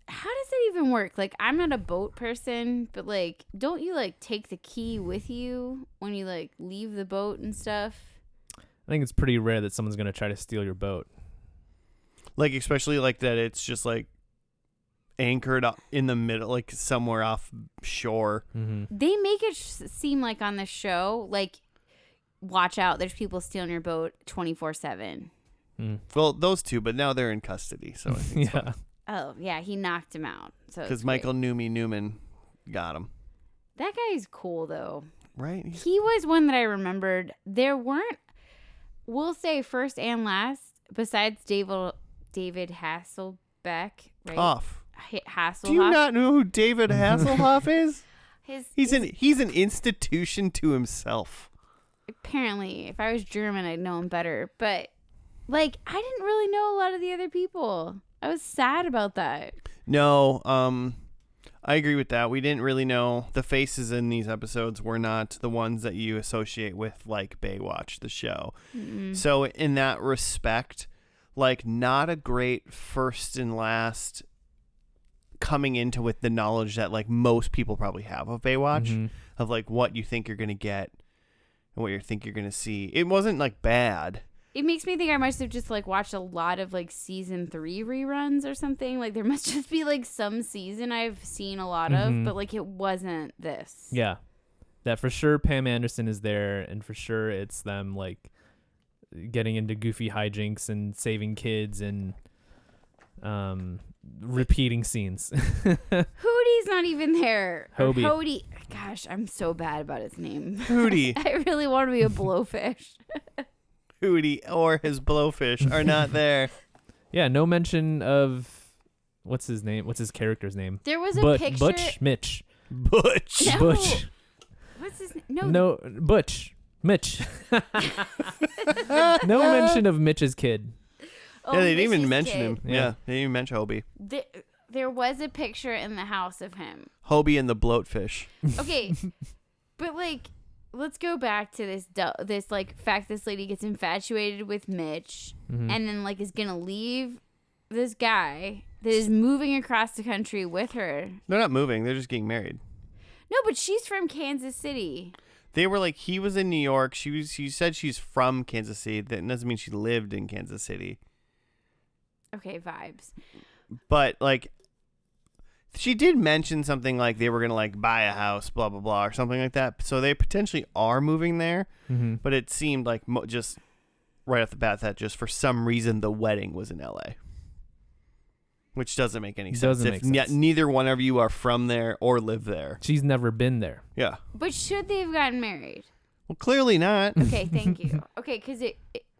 How does it even work? Like, I'm not a boat person, but like, don't you like take the key with you when you like leave the boat and stuff? I think it's pretty rare that someone's going to try to steal your boat. Like especially like that. It's just like anchored up in the middle, like somewhere off shore. Mm-hmm. They make it seem like on the show, like, watch out, there's people stealing your boat 24/7. Mm. Well, those two, but now they're in custody. So I think it's Yeah. Oh yeah, he knocked him out. So because Michael Newman got him. that guy's cool though. Right? He was one that I remembered. There weren't, we'll say first and last, besides David Hasselbeck, right? Off. Hasselhoff. Do you not know who David Hasselhoff is? He's his- an institution to himself. apparently, if I was German, I'd know him better. But like, I didn't really know a lot of the other people. I was sad about that. No, I agree with that. We didn't really know the faces in these episodes were not the ones that you associate with like Baywatch, the show. Mm-mm. So in that respect, like not a great first and last coming into with the knowledge that like most people probably have of Baywatch, Mhm. of like what you think you're going to get and what you think you're going to see. It wasn't like bad. It makes me think I must have just like watched a lot of like season 3 reruns or something. Like there must just be like some season I've seen a lot of, Mhm. but like it wasn't this. Yeah. That for sure Pam Anderson is there, and for sure it's them like getting into goofy hijinks and saving kids and repeating scenes. Hootie's not even there. Or Hobie. Hody. Gosh, I'm so bad about his name. Hootie, I really want to be a blowfish. Hootie, or his blowfish are not there. Yeah, no mention of what's his name? What's his character's name? There was a picture. Butch Mitch. Butch. No. Butch. What's his name? No, Butch. Mitch. No mention of Mitch's kid. Oh, Yeah, they didn't even Mitch's mention kid. him. Yeah. Yeah, they didn't even mention Hobie. There was a picture in the house of him. Hobie and the bloatfish. Okay, but like, let's go back to this like fact. This lady gets infatuated with Mitch, Mhm. and then like is gonna leave this guy that is moving across the country with her. They're not moving. They're just getting married. No, but she's from Kansas City. They were like, he was in New York. She said she's from Kansas City. That doesn't mean she lived in Kansas City. Okay, vibes. But like, she did mention something like they were gonna like buy a house, blah blah blah, or something like that. So they potentially are moving there. Mm-hmm. But it seemed like just right off the bat that just for some reason the wedding was in L.A., which doesn't make any sense. Doesn't if make sense. neither one of you are from there or live there. She's never been there. Yeah. But should they have gotten married? Well, clearly not. Okay, thank you. Okay, because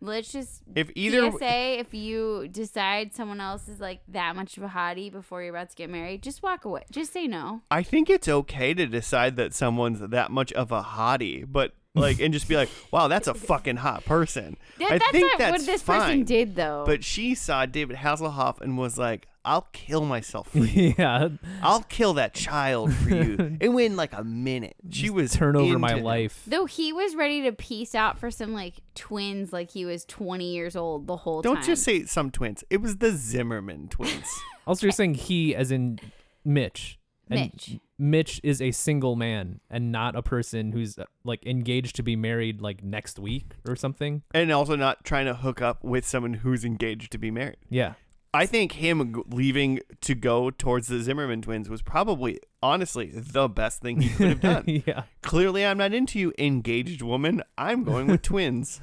let's just If either PSA, if you decide someone else is like that much of a hottie before you're about to get married, just walk away. Just say no. I think it's okay to decide that someone's that much of a hottie, but like, and just be like, wow, that's a fucking hot person. That's not what this person did, though. But she saw David Hasselhoff and was like, I'll kill myself for you. Yeah. I'll kill that child for you. It went like a minute. She was turn over my into him. life. Though he was ready to peace out for some like twins, like he was 20 years old the whole time. Don't just say some twins. It was the Zimmerman twins. Also, you're saying he as in Mitch. And Mitch is a single man and not a person who's like engaged to be married like next week or something. And also not trying to hook up with someone who's engaged to be married. Yeah. I think him leaving to go towards the Zimmerman twins was probably, honestly, the best thing he could have done. Yeah. Clearly, I'm not into you, engaged woman. I'm going with twins.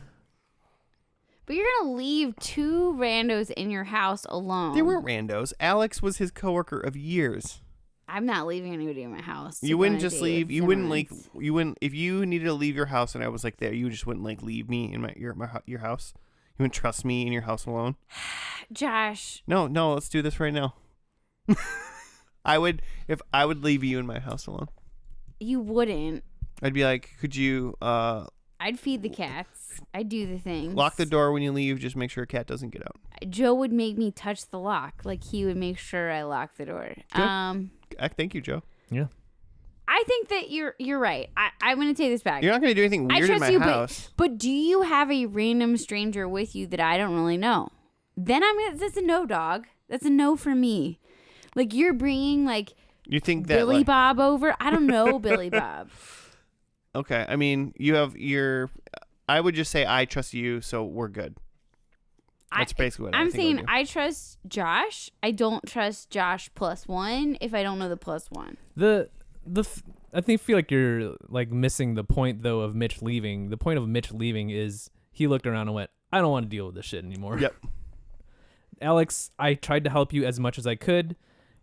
But you're going to leave two randos in your house alone. They weren't randos. Alex was his coworker of years. I'm not leaving anybody in my house. You wouldn't just leave. You wouldn't like. You wouldn't if you needed to leave your house and I was like there. You just wouldn't like leave me in your house. You wouldn't trust me in your house alone. Josh. No. Let's do this right now. I would leave you in my house alone. You wouldn't. I'd be like, could you? I'd feed the cats. I'd do the things. Lock the door when you leave. Just make sure a cat doesn't get out. Joe would make me touch the lock. Like he would make sure I lock the door. Good. Thank you, Joe. Yeah. I think that you're right. I'm going to take this back. You're not going to do anything weird in my house. But do you have a random stranger with you that I don't really know? Then that's a no, dog. That's a no for me. Like you're bringing like you think that Billy Bob over. I don't know Billy Bob. Okay. I mean, you have I would just say I trust you, so we're good. That's basically what I'm saying. I trust Josh. I don't trust Josh +1 if I don't know the +1. I feel like you're like missing the point though of Mitch leaving. The point of Mitch leaving is he looked around and went, I don't want to deal with this shit anymore. Yep. Alex, I tried to help you as much as I could,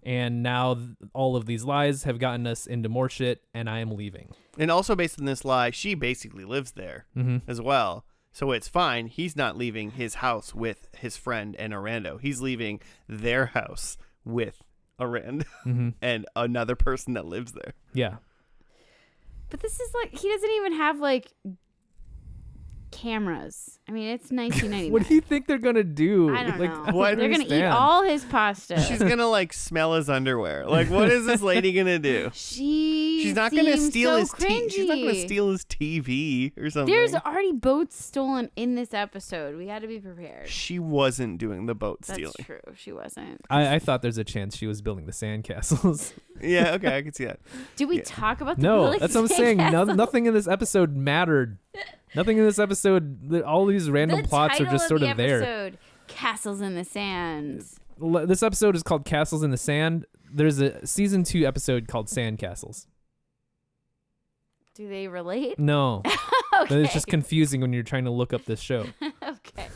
and now all of these lies have gotten us into more shit, and I am leaving. And also based on this lie, she basically lives there as well. So it's fine. He's not leaving his house with his friend and a rando. He's leaving their house with a rando and another person that lives there. Yeah. But this is like, he doesn't even have like cameras. I mean, it's 1999. What do you think they're gonna do? I don't know. What? They're gonna eat all his pasta. She's gonna like smell his underwear. Like, what is this lady gonna do? She's not gonna steal his TV. She's not gonna steal his TV or something. There's already boats stolen in this episode. We got to be prepared. She wasn't doing the boat stealing. That's true. She wasn't. I thought there's a chance she was building the sandcastles. Yeah. Okay, I can see that. Did we talk about the No, that's what I'm saying. Nothing in this episode mattered. Nothing in this episode. All these random plots are just sort of there. Castles in the Sands. This episode is called Castles in the Sand. There's a season 2 episode called Sandcastles. Do they relate? No. Okay. But it's just confusing when you're trying to look up this show. Okay.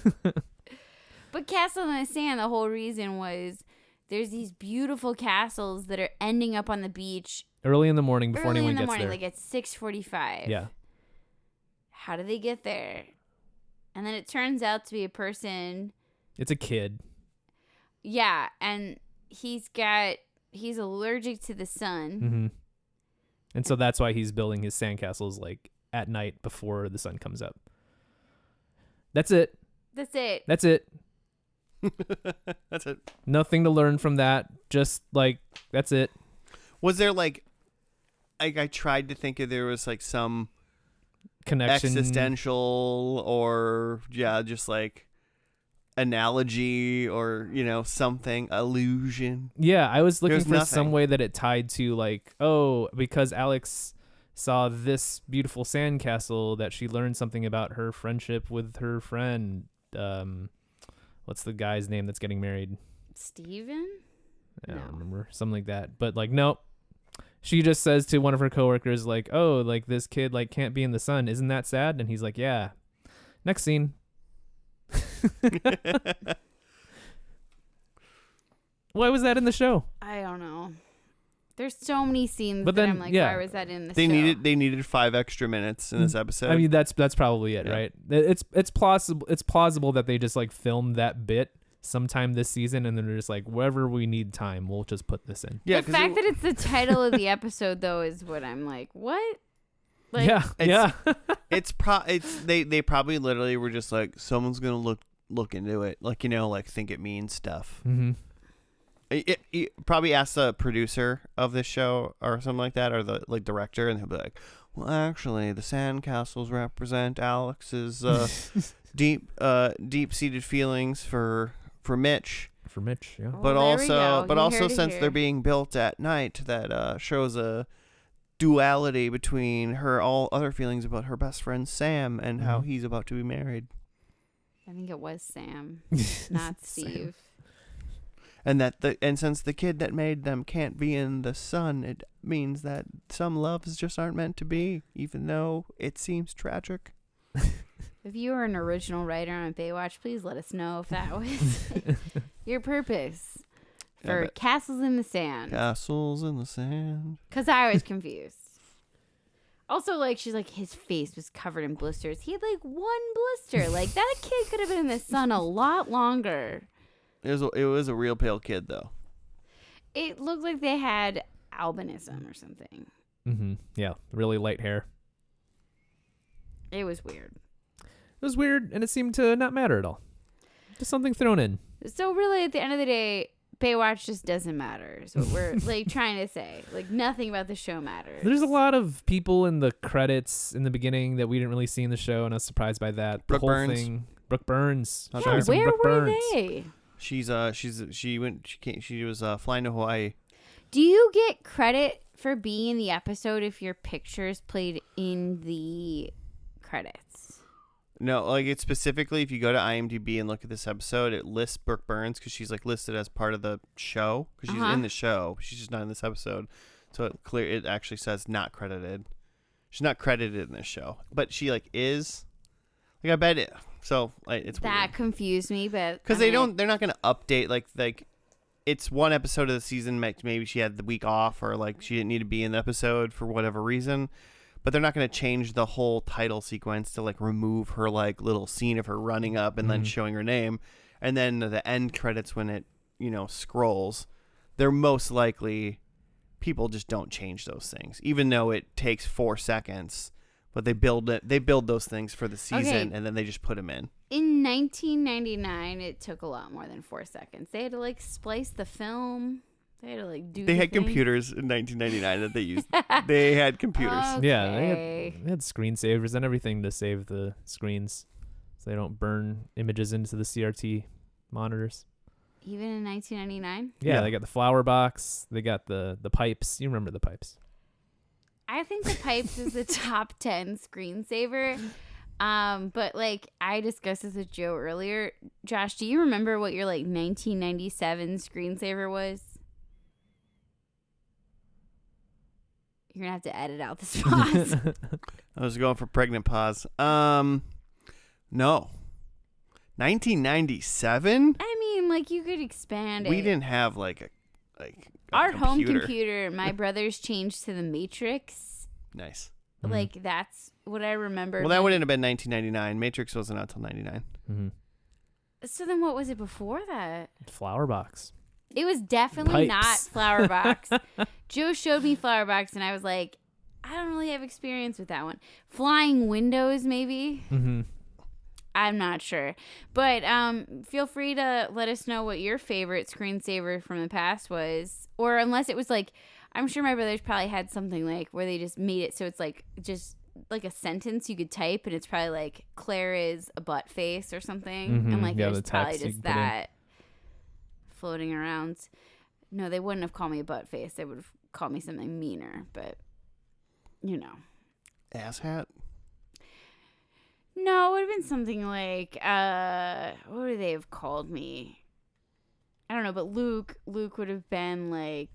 But Castle in the Sand, the whole reason was there's these beautiful castles that are ending up on the beach Early in the morning before anyone gets there. Like at 6:45. Yeah. How do they get there? And then it turns out to be a person. It's a kid. Yeah, and he's allergic to the sun. Mm-hmm. And so that's why he's building his sandcastles like at night before the sun comes up. That's it. That's it. That's it. That's it. Nothing to learn from that. Just like, that's it. Was there like I tried to think if there was like some connection, existential or just like analogy or something, illusion. Yeah, I was looking for nothing. some way that it tied to like, oh, because Alex saw this beautiful sandcastle that she learned something about her friendship with her friend. What's the guy's name that's getting married? Steven? I don't remember. Something like that. But like, nope. She just says to one of her coworkers, like, oh, like this kid like can't be in the sun. Isn't that sad? And he's like, yeah. Next scene. Why was that in the show? I don't know. There's so many scenes but that then, I'm like, yeah, why was that in the they show? They needed 5 extra minutes in this episode. I mean, that's probably it, Yeah. right? It's plausible that they just like filmed that bit sometime this season and then they're just like, wherever we need time, we'll just put this in. Yeah, the fact that it's the title of the episode though is what I'm like, what? Like, yeah. It's they probably literally were just like, someone's gonna look into it, like, you know, like think it means stuff. Mm-hmm. It probably asked the producer of this show or something like that, or the like director, and he'll be like, well, actually, the sandcastles represent Alex's deep-seated feelings for Mitch. For Mitch, yeah. But Well, there we go. You also heard it since here. they're being built at night, that shows a duality between her all other feelings about her best friend Sam and how Mhm. he's about to be married, I think it was Sam, not Steve. and since the kid that made them can't be in the sun, it means that some loves just aren't meant to be, even though it seems tragic. If you were an original writer on Baywatch, please let us know if that was your purpose for but- Castles in the Sand. Castles in the sand. Because I was confused. Also, like, she's like, his face was covered in blisters. He had like one blister. Like, that kid could have been in the sun a lot longer. It was a real pale kid though. It looked like they had albinism or something. Mm-hmm. Yeah, really light hair. It was weird. It was weird, and it seemed to not matter at all. Just something thrown in. So really, at the end of the day, Baywatch just doesn't matter. Is what we're like trying to say. Like, nothing about the show matters. There's a lot of people in the credits in the beginning that we didn't really see in the show, and I was surprised by that. Brooke the whole Burns. thing. Brooke Burns. Yeah, Show me some Where Brooke were Burns. they? She was flying to Hawaii. Do you get credit for being in the episode if your picture's played in the credits? No, like it's specifically if you go to IMDb and look at this episode, it lists Brooke Burns because she's like listed as part of the show because she's in the show. She's just not in this episode, so it actually says not credited. She's not credited in this show, but she like is. Like I bet it. So like, it's That weird. confused me, but Because they're not gonna update like it's one episode of the season. Maybe she had the week off or like she didn't need to be in the episode for whatever reason. But they're not gonna change the whole title sequence to like remove her like little scene of her running up and then showing her name, and then the end credits when it scrolls. They're most likely people just don't change those things, even though it takes 4 seconds. But they build those things for the season, and then they just put them in. In 1999, it took a lot more than 4 seconds. They had to like splice the film. They had to like do. They the had thing. computers in 1999 that they used. They had computers. Yeah, Okay. they had screensavers and everything to save the screens so they don't burn images into the CRT monitors. Even in 1999, Yeah, Yeah. they got the flower box. They got the pipes. You remember the pipes. I think the pipes is the top 10 screensaver. But like I discussed this with Joe earlier. Josh, do you remember what your like 1997 screensaver was? You're gonna have to edit out this pause. I was going for pregnant pause. No. 1997. I mean, like you could expand We it. didn't have like a Our home computer. computer, my brothers changed to the Matrix. Nice. Like that's what I remember. Well, that wouldn't have been 1999. Matrix wasn't out till 99. Mm-hmm. So then, what was it before that? Flower box. It was definitely not Pipes. Flower Box. Joe showed me Flower Box, and I was like, I don't really have experience with that one. Flying Windows, maybe. Mm-hmm. I'm not sure, but feel free to let us know what your favorite screensaver from the past was, or unless it was like, I'm sure my brothers probably had something like where they just made it so it's like just like a sentence you could type, and it's probably like Claire is a butt face or something, and like Yeah, there's the probably text you just can put in. that floating around. No, they wouldn't have called me a butt face. They would have called me something meaner, but you know. Ass hat. No, it would have been something like, what would they have called me? I don't know, but Luke would have been like,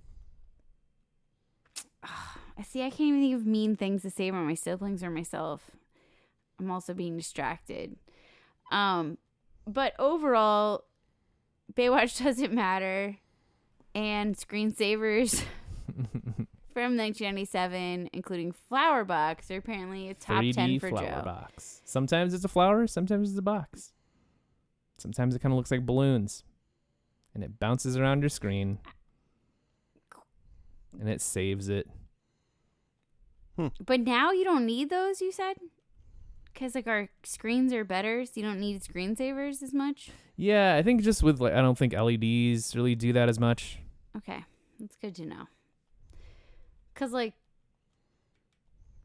I see, I can't even think of mean things to say about my siblings or myself. I'm also being distracted. But overall, Baywatch doesn't matter. And screensavers from 1997, including Flower Box, are apparently a top 3D 10 for flower Joe. box. Sometimes it's a flower, sometimes it's a box. Sometimes it kind of looks like balloons. And it bounces around your screen. And it saves it. But now you don't need those, you said? Because like our screens are better, so you don't need screensavers as much? Yeah, I think just with like, I don't think LEDs really do that as much. Okay, that's good to know. Because like,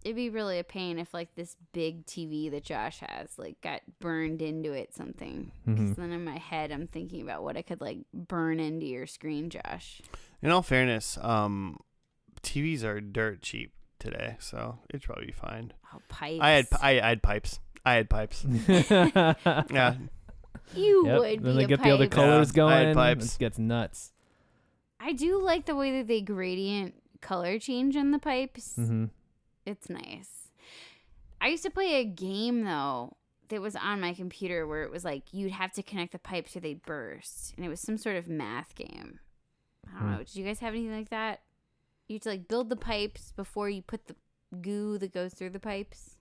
it'd be really a pain if like this big TV that Josh has like got burned into it something. Because then in my head I'm thinking about what I could like burn into your screen, Josh. In all fairness, TVs are dirt cheap today, so it'd probably be fine. Oh, pipes. I had pipes. Yeah. You Yep. would Then be they a get the other pipe. colors Yeah, I had going. pipes. It gets nuts. I do like the way that they gradient color change in the pipes. Mm-hmm. It's nice. I used to play a game though that was on my computer where it was like you'd have to connect the pipes or they'd burst, and it was some sort of math game. I don't know. Did you guys have anything like that? You had to like build the pipes before you put the goo that goes through the pipes.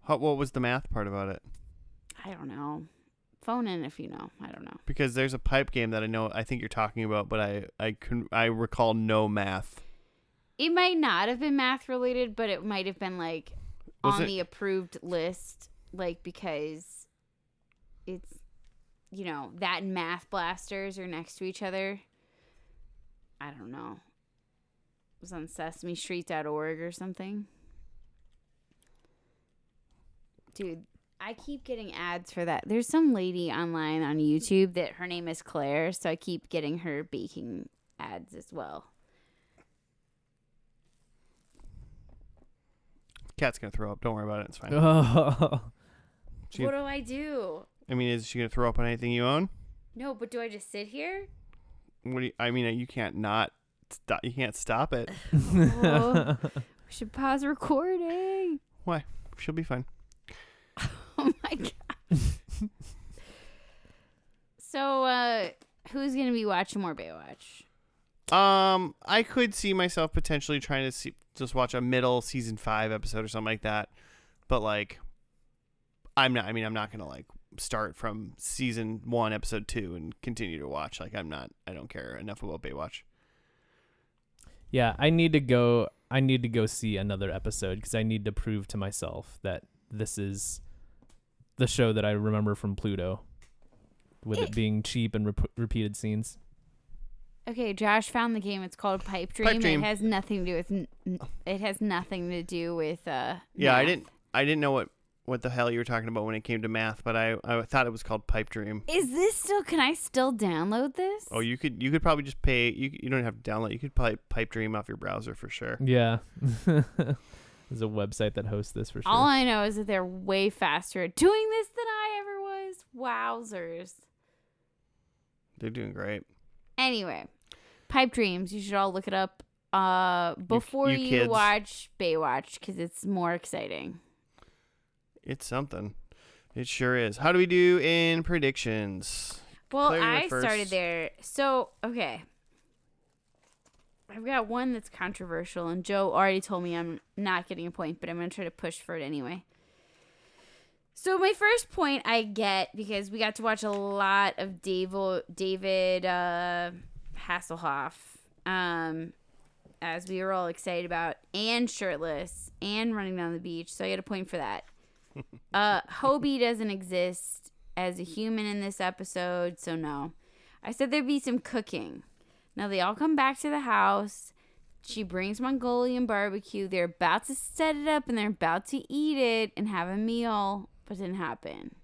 What was the math part about it? I don't know. Phone in if you know. I don't know. Because there's a pipe game that I think you're talking about, but I recall no math. It might not have been math related, but it might have been like the approved list, like because it's, that and Math Blasters are next to each other. I don't know. It was on SesameStreet.org or something. Dude, I keep getting ads for that. There's some lady online on YouTube that her name is Claire, so I keep getting her baking ads as well. Cat's gonna throw up. Don't worry about it. It's fine. Oh. What do I do? I mean, is she gonna throw up on anything you own? No, but do I just sit here? You can't not stop. You can't stop it. Oh, we should pause recording. Why? She'll be fine. Oh my god. So, who's gonna be watching more Baywatch? I could see myself potentially trying to just watch a middle season 5 episode or something like that, but like, I'm not gonna like start from season 1 episode 2 and continue to watch. Like, I don't care enough about Baywatch. Yeah, I need to go see another episode because I need to prove to myself that this is the show that I remember from Pluto, with it being cheap and repeated scenes. Okay, Josh found the game. It's called Pipe Dream. Pipe Dream. It has nothing to do with. It has nothing to do with. Yeah, math. I didn't know what the hell you were talking about when it came to math, but I thought it was called Pipe Dream. Is this still? Can I still download this? Oh, you could probably just pay. You don't have to download. You could Pipe Dream off your browser for sure. Yeah. There's a website that hosts this for sure. All I know is that they're way faster at doing this than I ever was. Wowzers. They're doing great. Anyway, Pipe Dreams. You should all look it up before you you kids. watch Baywatch because it's more exciting. It's something. It sure is. How do we do in predictions? Well, Claire, you're I first. started there. So, okay. I've got one that's controversial, and Joe already told me I'm not getting a point, but I'm going to try to push for it anyway. So my first point I get because we got to watch a lot of David Hasselhoff, as we were all excited about, and shirtless, and running down the beach. So I get a point for that. Hobie doesn't exist as a human in this episode, so no. I said there'd be some cooking. Now they all come back to the house. She brings Mongolian barbecue. They're about to set it up and they're about to eat it and have a meal, but it didn't happen.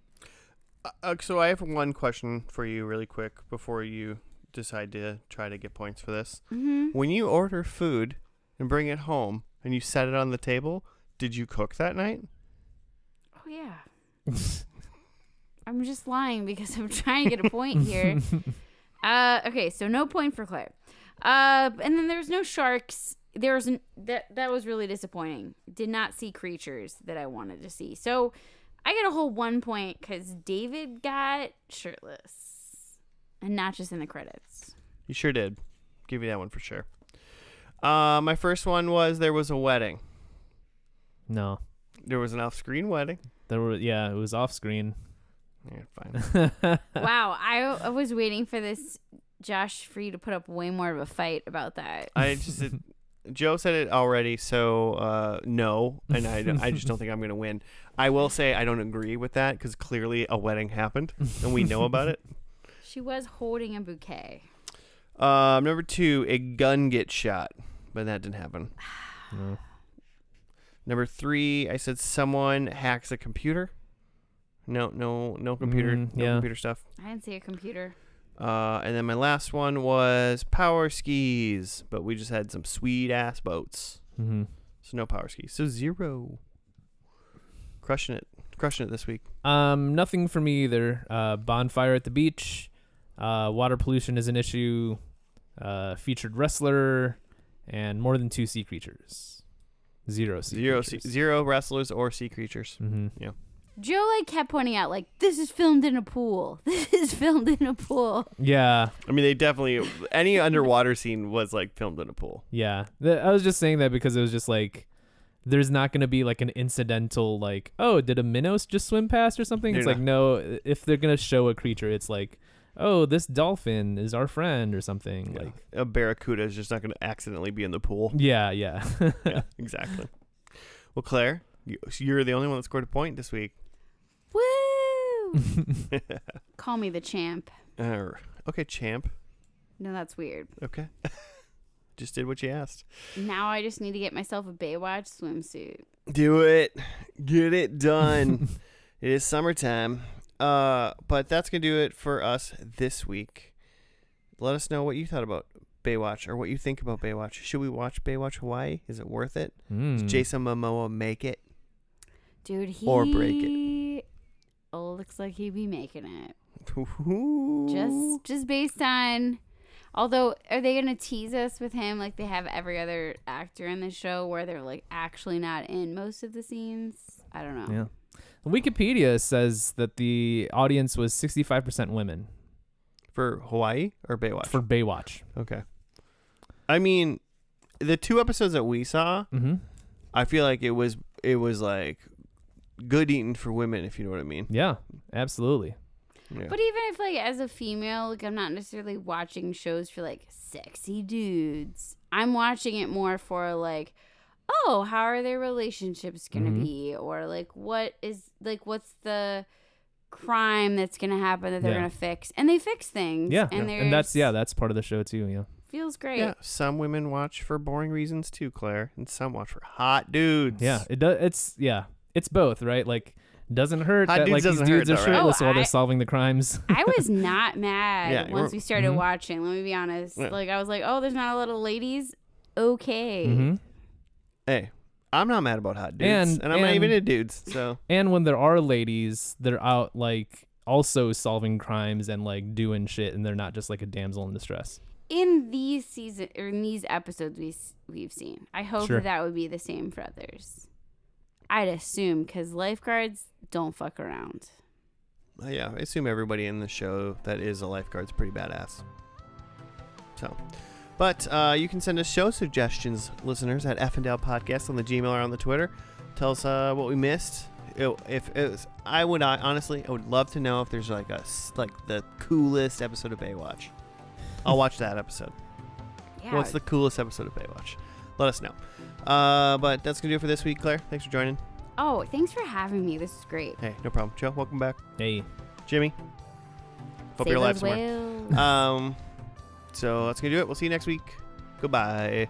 So I have one question for you really quick before you decide to try to get points for this. Mm-hmm. When you order food and bring it home and you set it on the table, did you cook that night? Oh, yeah. I'm just lying because I'm trying to get a point here. Okay, so no point for Claire. And then there's no sharks. There was that was really disappointing. Did not see creatures that I wanted to see. So I get a whole 1 point because David got shirtless, and not just in the credits. You sure did. Give you that one for sure. My first one was there was a wedding. No. There was an off-screen wedding. It was off screen. Yeah, fine. Wow, I was waiting for this, Josh, for you to put up way more of a fight about that. I just Joe said it already, so no, and I just don't think I'm going to win. I will say I don't agree with that because clearly a wedding happened, and we know about it. She was holding a bouquet. Number 2, a gun gets shot, but that didn't happen. No. Number 3, I said someone hacks a computer. No computer, no yeah. computer stuff. I didn't see a computer. And then my last one was power skis, but we just had some sweet ass boats. Mm-hmm. So no power skis. So 0. Crushing it this week. Nothing for me either. Bonfire at the beach. Water pollution is an issue. Featured wrestler, and more than 2 sea creatures. 0 sea creatures. 0 wrestlers or sea creatures. Mm-hmm. Yeah. Joe kept pointing out this is filmed in a pool. This is filmed in a pool. Yeah. I mean, they definitely any underwater scene was filmed in a pool. Yeah. I was just saying that because it was just there's not going to be an incidental oh, did a minnow just swim past or something? It's no, if they're going to show a creature, it's oh, this dolphin is our friend or something. Yeah. A barracuda is just not going to accidentally be in the pool. Yeah. Yeah, exactly. Well, Claire, you're the only one that scored a point this week. Woo! Call me the champ. Okay, champ. No, that's weird. Okay. Just did what you asked. Now I just need to get myself a Baywatch swimsuit. Do it. Get it done. It is summertime. But that's going to do it for us this week. Let us know what you thought about Baywatch or what you think about Baywatch. Should we watch Baywatch Hawaii? Is it worth it? Does Jason Momoa make it? Dude, or break it? Looks like he'd be making it. Ooh. Just based on... Although, are they going to tease us with him like they have every other actor in the show where they're actually not in most of the scenes? I don't know. Yeah. Wikipedia says that the audience was 65% women. For Hawaii or Baywatch? For Baywatch. Okay. I mean, the 2 episodes that we saw, I feel like it was good eating for women, if you know what I mean. Yeah, absolutely. Yeah. But even if as a female, I'm not necessarily watching shows for sexy dudes. I'm watching it more for oh, how are their relationships gonna be, or what's the crime that's gonna happen that they're gonna fix, and they fix things. Yeah, and that's part of the show too. Yeah, feels great. Yeah, some women watch for boring reasons too, Claire, and some watch for hot dudes. Yeah, it does. It's both, right? Doesn't hurt hot that dudes these dudes are though, right? shirtless while they're solving the crimes. I was not mad once we started watching. Let me be honest. Yeah. I was oh, there's not a lot of ladies. Okay. Mm-hmm. Hey, I'm not mad about hot dudes, and I'm not even into dudes. So. And when there are ladies, they're out also solving crimes and doing shit, and they're not just a damsel in distress. In these episodes we've seen, I hope that would be the same for others. I'd assume, because lifeguards don't fuck around. Yeah, I assume everybody in the show that is a lifeguard's pretty badass. So, but you can send us show suggestions, listeners, at F&L Podcast on the Gmail or on the Twitter. Tell us what we missed. I would love to know if there's the coolest episode of Baywatch. I'll watch that episode. Yeah. What's the coolest episode of Baywatch? Let us know. But that's gonna do it for this week, Claire. Thanks for joining. Oh, thanks for having me. This is great. Hey, no problem. Joe, welcome back. Hey, Jimmy. Hope you're alive somewhere. So that's gonna do it. We'll see you next week. Goodbye.